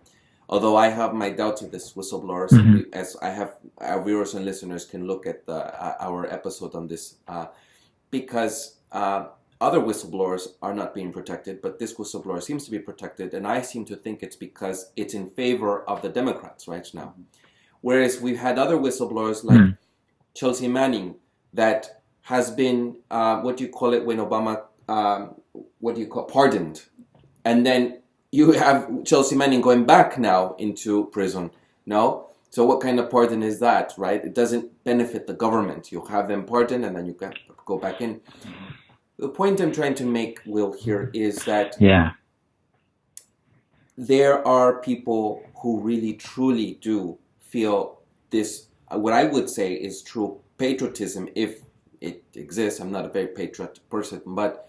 Although I have my doubts of this whistleblower, as I have our viewers and listeners can look at our episode on this, because other whistleblowers are not being protected, but this whistleblower seems to be protected, and I seem to think it's because it's in favor of the Democrats right now. Whereas we've had other whistleblowers like Chelsea Manning that has been, what do you call it when Obama, pardoned. And then you have Chelsea Manning going back now into prison, no? So what kind of pardon is that, right? It doesn't benefit the government. You have them pardoned and then you can go back in. The point I'm trying to make, Will, here is that there are people who really, truly do feel this, what I would say is true patriotism, if it exists. I'm not a very patriot person, but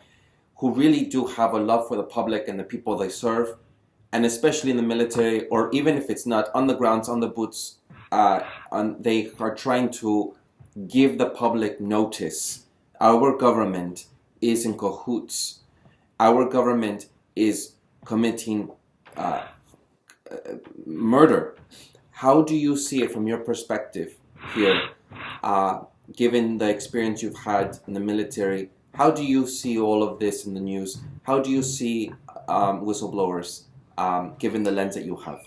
who really do have a love for the public and the people they serve, and especially in the military, or even if it's not, on the grounds, on the boots, they are trying to give the public notice. Our government is in cahoots. Our government is committing murder. How do you see it from your perspective here, given the experience you've had in the military? How do you see all of this in the news? How do you see whistleblowers, given the lens that you have?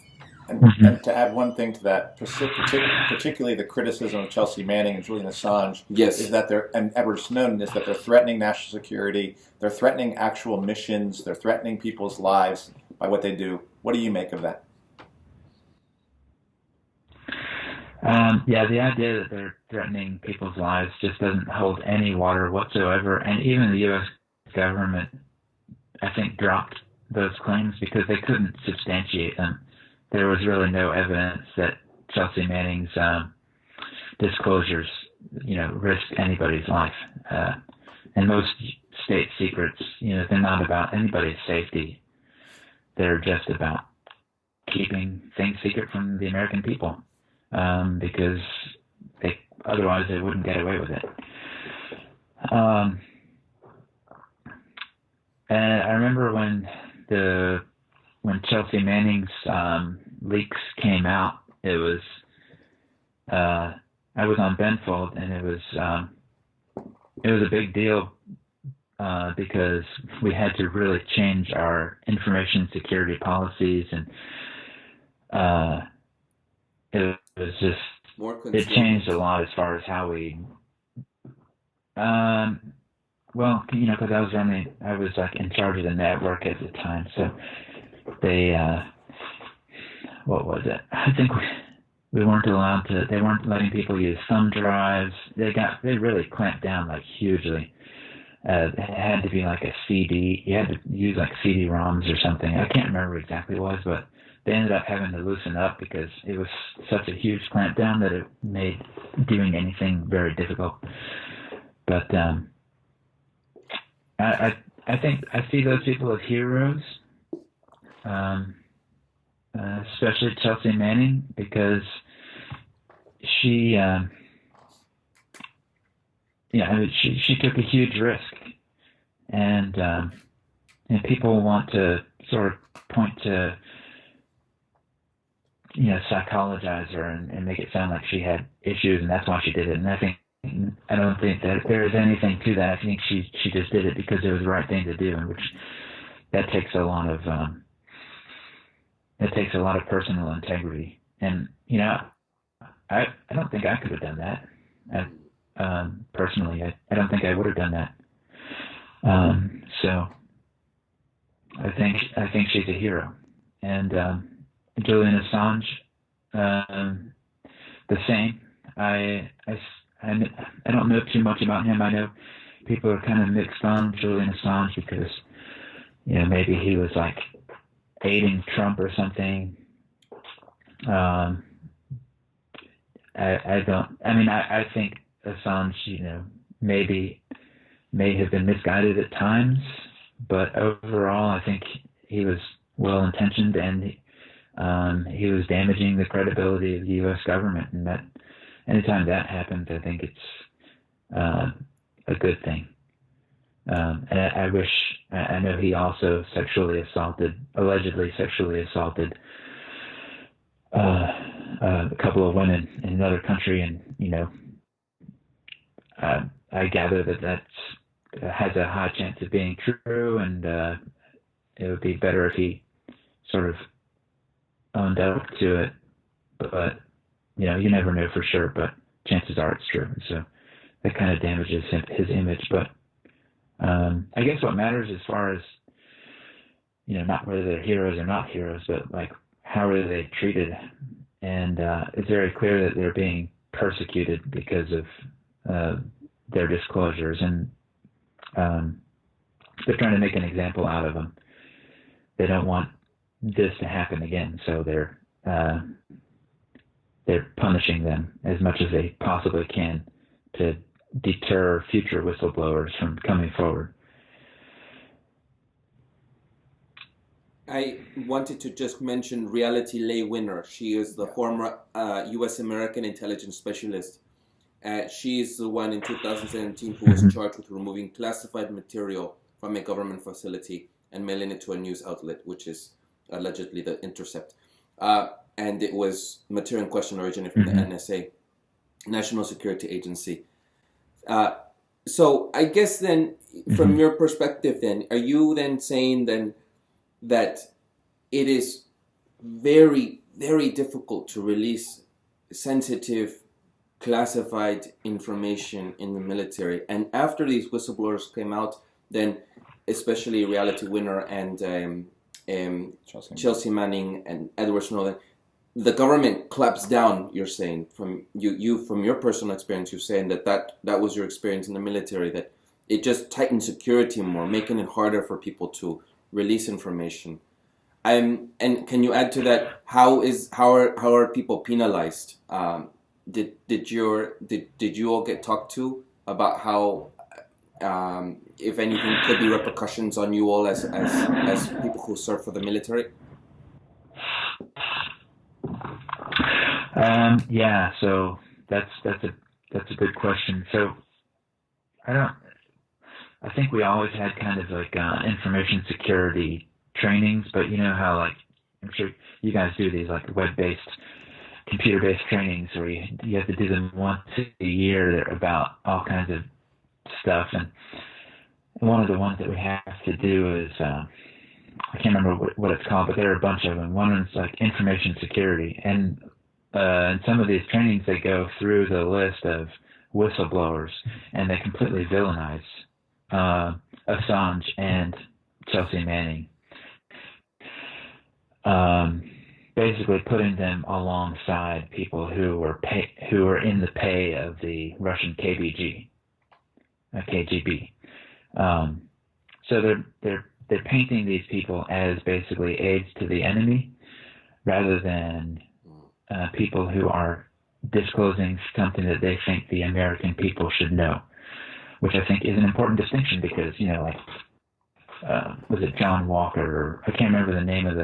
And to add one thing to that, particularly the criticism of Chelsea Manning and Julian Assange, is that and Edward Snowden, is that they're threatening national security, they're threatening actual missions, they're threatening people's lives by what they do. What do you make of that? The idea that they're threatening people's lives just doesn't hold any water whatsoever. And even the U.S. government, I think, dropped those claims because they couldn't substantiate them. There was really no evidence that Chelsea Manning's disclosures, risked anybody's life. And most state secrets, they're not about anybody's safety. They're just about keeping things secret from the American people. Because otherwise they wouldn't get away with it. And I remember when Chelsea Manning's leaks came out, it was I was on Benfold, and it was a big deal because we had to really change our information security policies, and it was just it changed a lot as far as how we. Well, because I was like in charge of the network at the time, so they, what was it? I think we weren't allowed to. They weren't letting people use thumb drives. They really clamped down like hugely. It had to be like a CD. You had to use like CD-ROMs or something. I can't remember exactly what it was, but they ended up having to loosen up because it was such a huge clampdown that it made doing anything very difficult. But I think I see those people as heroes, especially Chelsea Manning, because she she took a huge risk, and people want to sort of point to psychologize her and make it sound like she had issues and that's why she did it. And I don't think that there is anything to that. I think she just did it because it was the right thing to do, and which that takes a lot of personal integrity. And I don't think I could have done that. Personally, I don't think I would have done that. So I think she's a hero. And Julian Assange, the same. I don't know too much about him. I know people are kind of mixed on Julian Assange because maybe he was like aiding Trump or something. I think Assange, may have been misguided at times, but overall, I think he was well intentioned, and he was damaging the credibility of the U.S. government, and that anytime that happens, I think it's a good thing. And I know he also allegedly sexually assaulted a couple of women in another country, and I gather that has a high chance of being true, and it would be better if he sort of owned up to it. But you never know for sure, but chances are it's true. So that kind of damages his image. But I guess what matters as far as not whether they're heroes or not heroes, but like how are they treated? And it's very clear that they're being persecuted because of their disclosures, and they're trying to make an example out of them. They don't want this to happen again, so they're punishing them as much as they possibly can to deter future whistleblowers from coming forward. I wanted to just mention Reality Lay Winner. She is the former U.S. American intelligence specialist. She is the one in 2017 who was charged with removing classified material from a government facility and mailing it to a news outlet, which is allegedly The Intercept. And it was material in question originated from the NSA, National Security Agency. So I guess then, from your perspective then, are you then saying then that it is very, very difficult to release sensitive, classified information in the military? And after these whistleblowers came out, then especially Reality Winner and Chelsea Manning and Edward Snowden, the government claps down. You're saying from your personal experience, you're saying that was your experience in the military, that it just tightened security more, making it harder for people to release information. And can you add to that? How are people penalized? Did you all get talked to about how, if anything, could be repercussions on you all as people who serve for the military? Yeah, so that's a good question. So I think we always had kind of like information security trainings, but you know how, like, I'm sure you guys do these like web-based computer-based trainings where you have to do them once a year. They're about all kinds of stuff, and one of the ones that we have to do is I can't remember what it's called, but there are a bunch of them. One is like information security, and in some of these trainings they go through the list of whistleblowers, and they completely villainize Assange and Chelsea Manning, basically putting them alongside people who were in the pay of the Russian KGB. So they're painting these people as basically aides to the enemy, rather than people who are disclosing something that they think the American people should know, which I think is an important distinction because, was it John Walker, or I can't remember the name of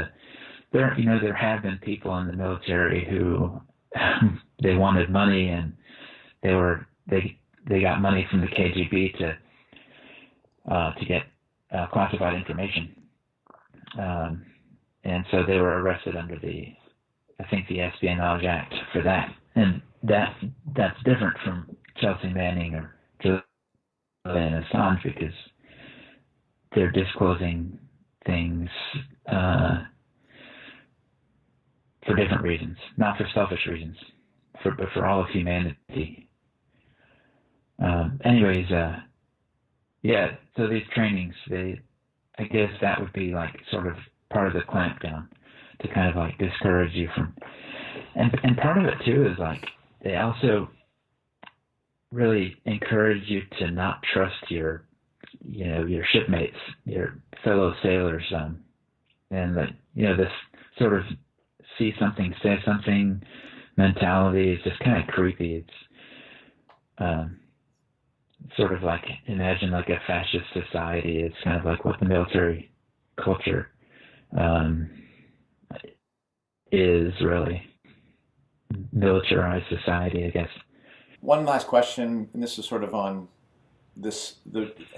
there have been people in the military who they wanted money, and they got money from the KGB to get classified information, and so they were arrested under the Espionage Act for that, and that's different from Chelsea Manning or Julian Assange because they're disclosing things for different reasons, not for selfish reasons, but for all of humanity. So these trainings, I guess that would be like sort of part of the clampdown to kind of like discourage you from, and part of it too is like they also really encourage you to not trust your shipmates, your fellow sailors, and that this sort of see something, say something mentality is just kind of creepy. It's sort of like, imagine like a fascist society. It's kind of like what the military culture is really. Militarized society, I guess. One last question, and this is sort of on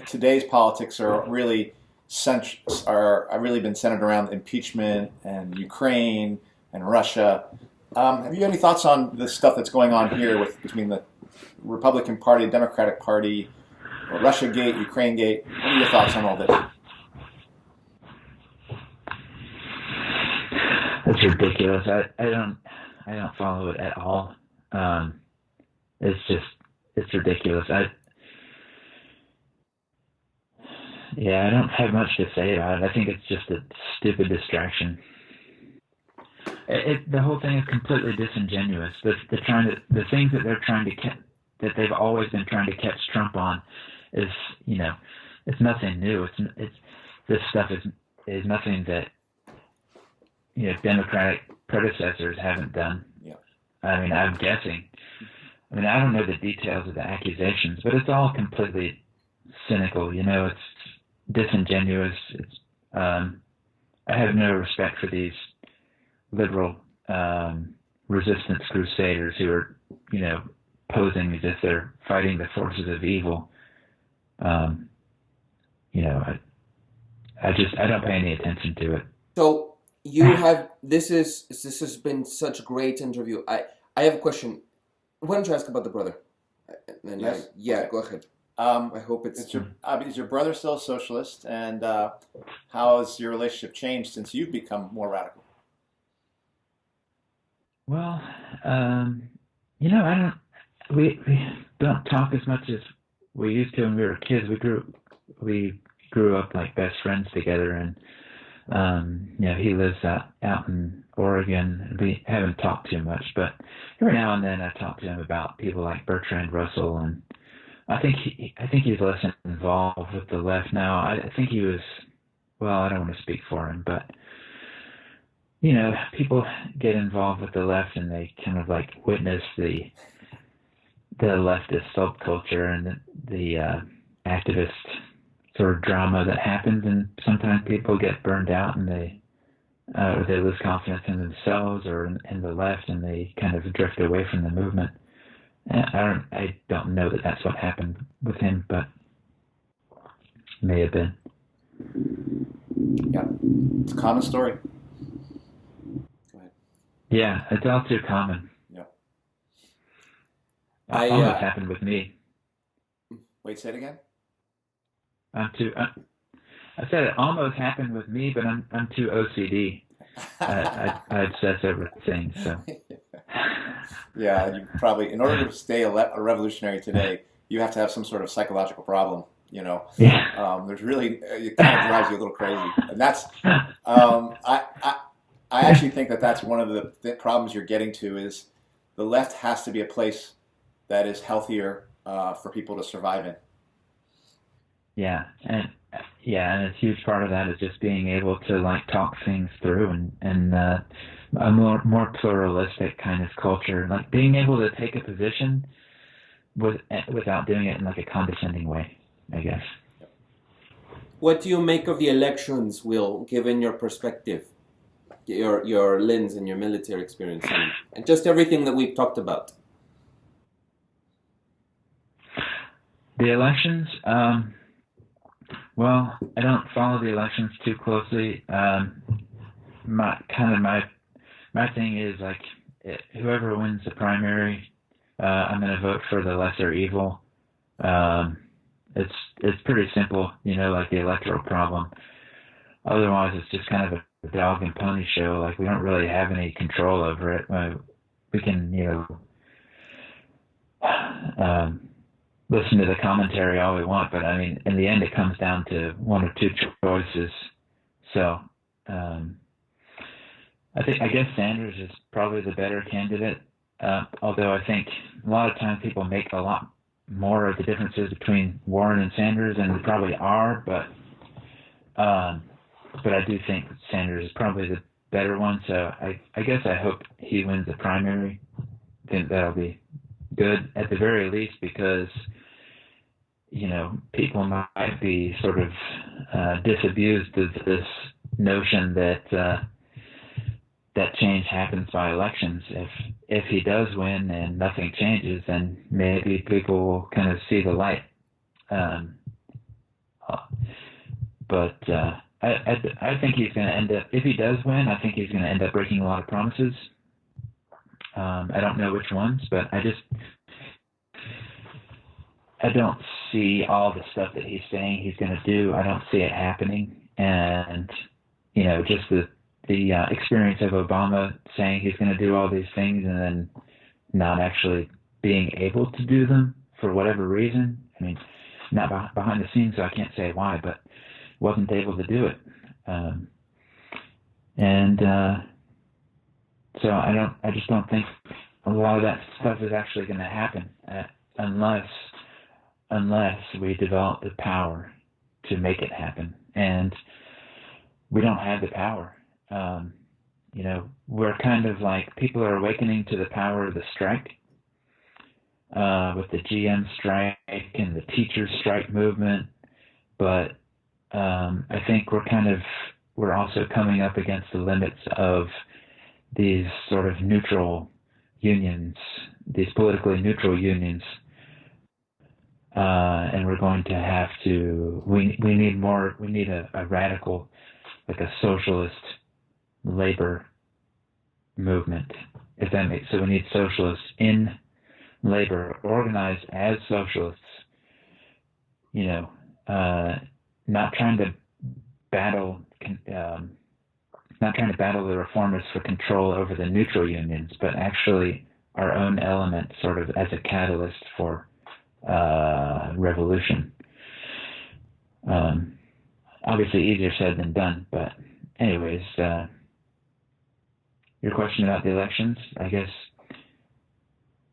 today's politics are really been centered around impeachment and Ukraine and Russia. Have you any thoughts on the stuff that's going on here between the Republican Party, Democratic Party, Russiagate, Ukrainegate? What are your thoughts on all this? That's ridiculous. I don't follow it at all. It's ridiculous. I don't have much to say about it. I think it's just a stupid distraction. The whole thing is completely disingenuous. The things that they're trying to that they've always been trying to catch Trump on is, it's nothing new. It's this stuff is nothing that Democratic predecessors haven't done. Yeah. I mean, I'm guessing. I mean, I don't know the details of the accusations, but it's all completely cynical. It's disingenuous. It's I have no respect for these liberal resistance crusaders who are, posing as if they're fighting the forces of evil. I don't pay any attention to it. So this has been such a great interview. I have a question. Why don't you ask about the brother? Yes. Okay. Go ahead. I hope is your brother still a socialist, and how has your relationship changed since you've become more radical? Well, we don't talk as much as we used to when we were kids. We grew up like best friends together, and he lives out in Oregon. We haven't talked too much, but every now and then I talk to him about people like Bertrand Russell, and I think he's less involved with the left now. I think he was. Well, I don't want to speak for him, but people get involved with the left and they kind of like witness the leftist subculture and the activist sort of drama that happens, and sometimes people get burned out and they lose confidence in themselves or in the left, and they kind of drift away from the movement. I don't know that that's what happened with him, but may have been. Yeah, it's a common story. Yeah, it's all too common. I Almost happened with me. Wait, say it again. I said it almost happened with me, but I'm too OCD. I obsess over things. So Yeah, you probably, in order to stay a revolutionary today, you have to have some sort of psychological problem. yeah. There's really, it kind of drives you a little crazy, and that's, I actually think that that's one of the problems you're getting to is the left has to be a place that is healthier for people to survive in. Yeah, and a huge part of that is just being able to like talk things through and a more pluralistic kind of culture, like being able to take a position without doing it in like a condescending way, I guess. What do you make of the elections, Will, given your perspective, your lens and your military experience, and just everything that we've talked about? The elections, well, I don't follow the elections too closely. My thing is like whoever wins the primary, I'm going to vote for the lesser evil. It's pretty simple, like the electoral problem. Otherwise, it's just kind of a dog and pony show. Like we don't really have any control over it. We can, listen to the commentary all we want, but I mean, in the end, it comes down to one or two choices. So, I guess Sanders is probably the better candidate. Although I think a lot of times people make a lot more of the differences between Warren and Sanders, and they probably are, but I do think Sanders is probably the better one. So I guess I hope he wins the primary. I think that'll be good at the very least, because people might be sort of disabused of this notion that that change happens by elections. If he does win and nothing changes, then maybe people will kind of see the light. But I think he's going to end up, if he does win, I think he's going to end up breaking a lot of promises. I don't know which ones, but I don't see all the stuff that he's saying he's going to do. I don't see it happening. And, just the experience of Obama saying he's going to do all these things and then not actually being able to do them for whatever reason. I mean, not behind the scenes, so I can't say why, but wasn't able to do it. So I just don't think a lot of that stuff is actually going to happen unless we develop the power to make it happen. And we don't have the power. We're kind of like, people are awakening to the power of the strike, with the GM strike and the teachers strike movement. But I think we're also coming up against the limits of these sort of neutral unions, these politically neutral unions. And we're going to have to, we need a radical, like a socialist labor movement, if that makes, so we need socialists in labor, organized as socialists, not trying to battle the reformers for control over the neutral unions, but actually our own element sort of as a catalyst for revolution. Obviously easier said than done, but anyways, your question about the elections, I guess,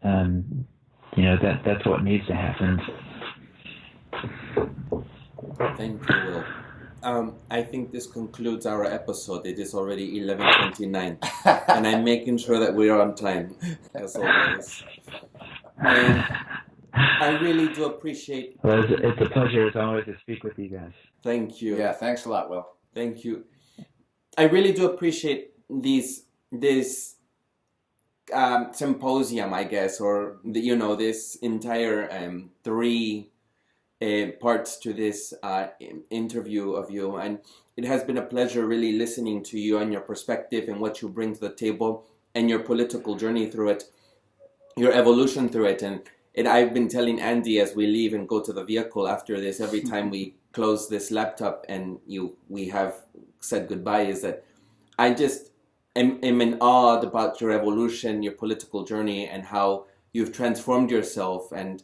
that's what needs to happen. Thank you, Will. I think this concludes our episode. It is already 11:29, and I'm making sure that we're on time, as always. And I really do appreciate... Well, it's a pleasure, as always, to speak with you guys. Thank you. Yeah, thanks a lot, Will. Thank you. I really do appreciate this symposium, I guess, or this entire 3 parts to this interview of you, and it has been a pleasure really listening to you and your perspective and what you bring to the table and your political journey through it, your evolution through it, and And I've been telling Andy as we leave and go to the vehicle after this, every time we close this laptop and we have said goodbye, is that I just am in awe about your evolution, your political journey, and how you've transformed yourself. And,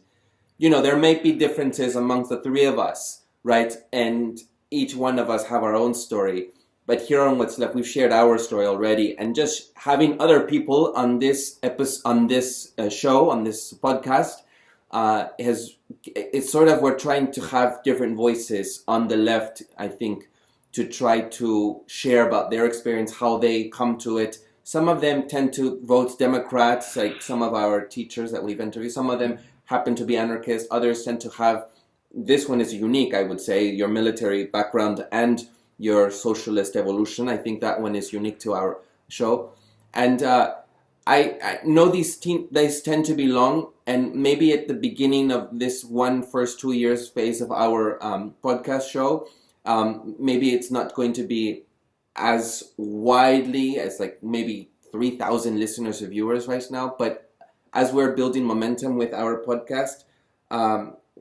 there may be differences amongst the three of us, right? And each one of us have our own story. But here on What's Left, we've shared our story already. And just having other people on this show, on this podcast, it's sort of, we're trying to have different voices on the left, I think, to try to share about their experience, how they come to it. Some of them tend to vote Democrats, like some of our teachers that we've interviewed. Some of them happen to be anarchists. Others tend to have, this one is unique, I would say, your military background and your socialist evolution. I think that one is unique to our show. And I know these tend to be long, and maybe at the beginning of this first 2 years phase of our podcast show, maybe it's not going to be as widely as like maybe 3,000 listeners or viewers right now. But as we're building momentum with our podcast,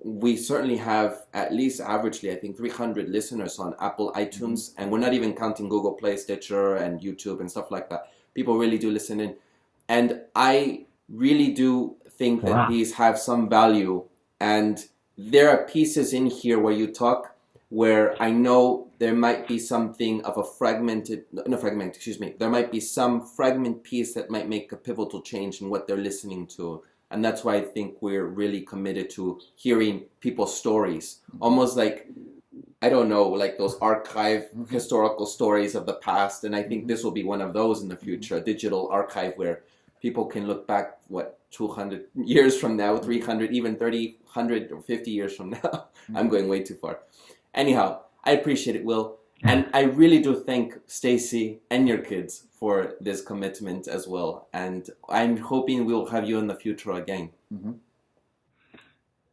we certainly have at least averagely, I think, 300 listeners on Apple iTunes, and we're not even counting Google Play, Stitcher, and YouTube and stuff like that. People really do listen in. And I really do think that these have some value. And there are pieces in here where you talk where I know there might be something of there might be some fragment piece that might make a pivotal change in what they're listening to. And that's why I think we're really committed to hearing people's stories. Almost like, I don't know, like those archive historical stories of the past. And I think this will be one of those in the future, a digital archive where people can look back, 200 years from now, 300, even 30, 100 or 50 years from now. I'm going way too far. Anyhow, I appreciate it, Will. And I really do thank Stacy and your kids for this commitment as well. And I'm hoping we'll have you in the future again. Mm-hmm.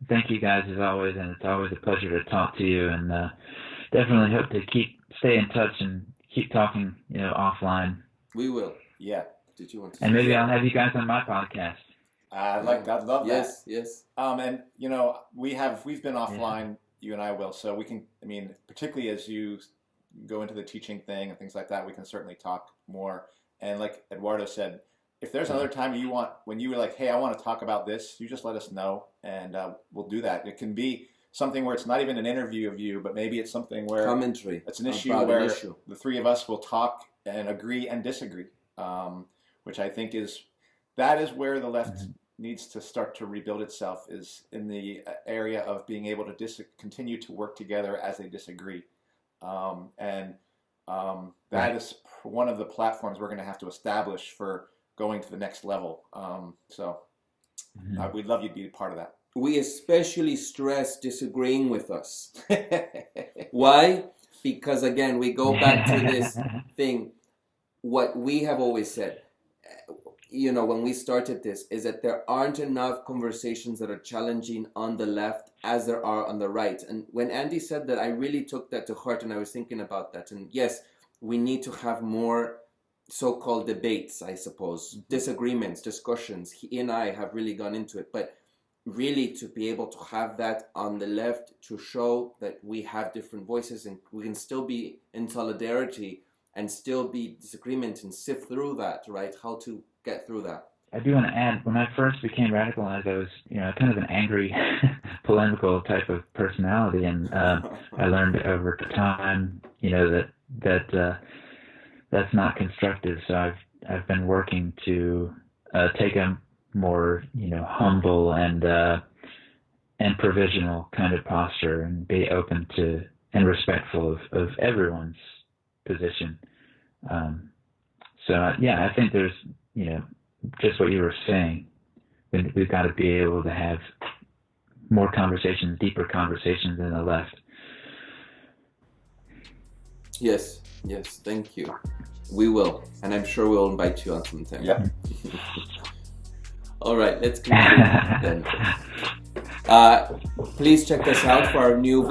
Thank you guys as always, and it's always a pleasure to talk to you. And definitely hope to stay in touch and keep talking, offline. We will. Yeah. Did you want to? And maybe I'll have you guys on my podcast. I'd love that. Yes. And we've been offline, you and I will, so we can. I mean, particularly as you go into the teaching thing and things like that, we can certainly talk more. And like Eduardo said, if there's another time when you were like, hey, I want to talk about this, you just let us know, and we'll do that. It can be something where it's not even an interview of you, but maybe it's something where commentary. It's an issue where the three of us will talk and agree and disagree, which I think is where the left needs to start to rebuild itself, is in the area of being able to continue to work together as they disagree. That is one of the platforms we're going to have to establish for going to the next level. We'd love you to be a part of that. We especially stress disagreeing with us. Why? Because again, we go back to this thing. What we have always said, when we started this, is that there aren't enough conversations that are challenging on the left as there are on the right. And when Andy said that, I really took that to heart, and I was thinking about that. And yes, we need to have more so-called debates, I suppose, disagreements, discussions. He and I have really gone into it, but really to be able to have that on the left, to show that we have different voices and we can still be in solidarity and still be disagreement and sift through that, right? How to get through that. I do want to add, when I first became radicalized, I was, kind of an angry, polemical type of personality, and I learned over time, that's not constructive. So I've been working to take a more, humble and provisional kind of posture, and be open to and respectful of everyone's position. I think there's, just what you were saying, we've got to be able to have more conversations, deeper conversations in the left. Yes, thank you. We will, and I'm sure we'll invite you on sometime. Yeah. All right, let's conclude then. Please check us out for our new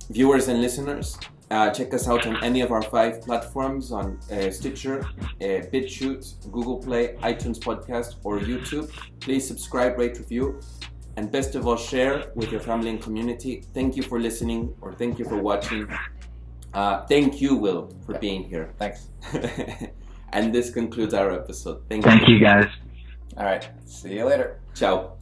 viewers and listeners. Check us out on any of our 5 platforms, on Stitcher, Bitchute, Google Play, iTunes Podcast, or YouTube. Please subscribe, rate, review. and best of all, share with your family and community. Thank you for listening, or thank you for watching. Thank you, Will, for being here. Thanks. And this concludes our episode. Thank you, guys. All right. See you later. Ciao.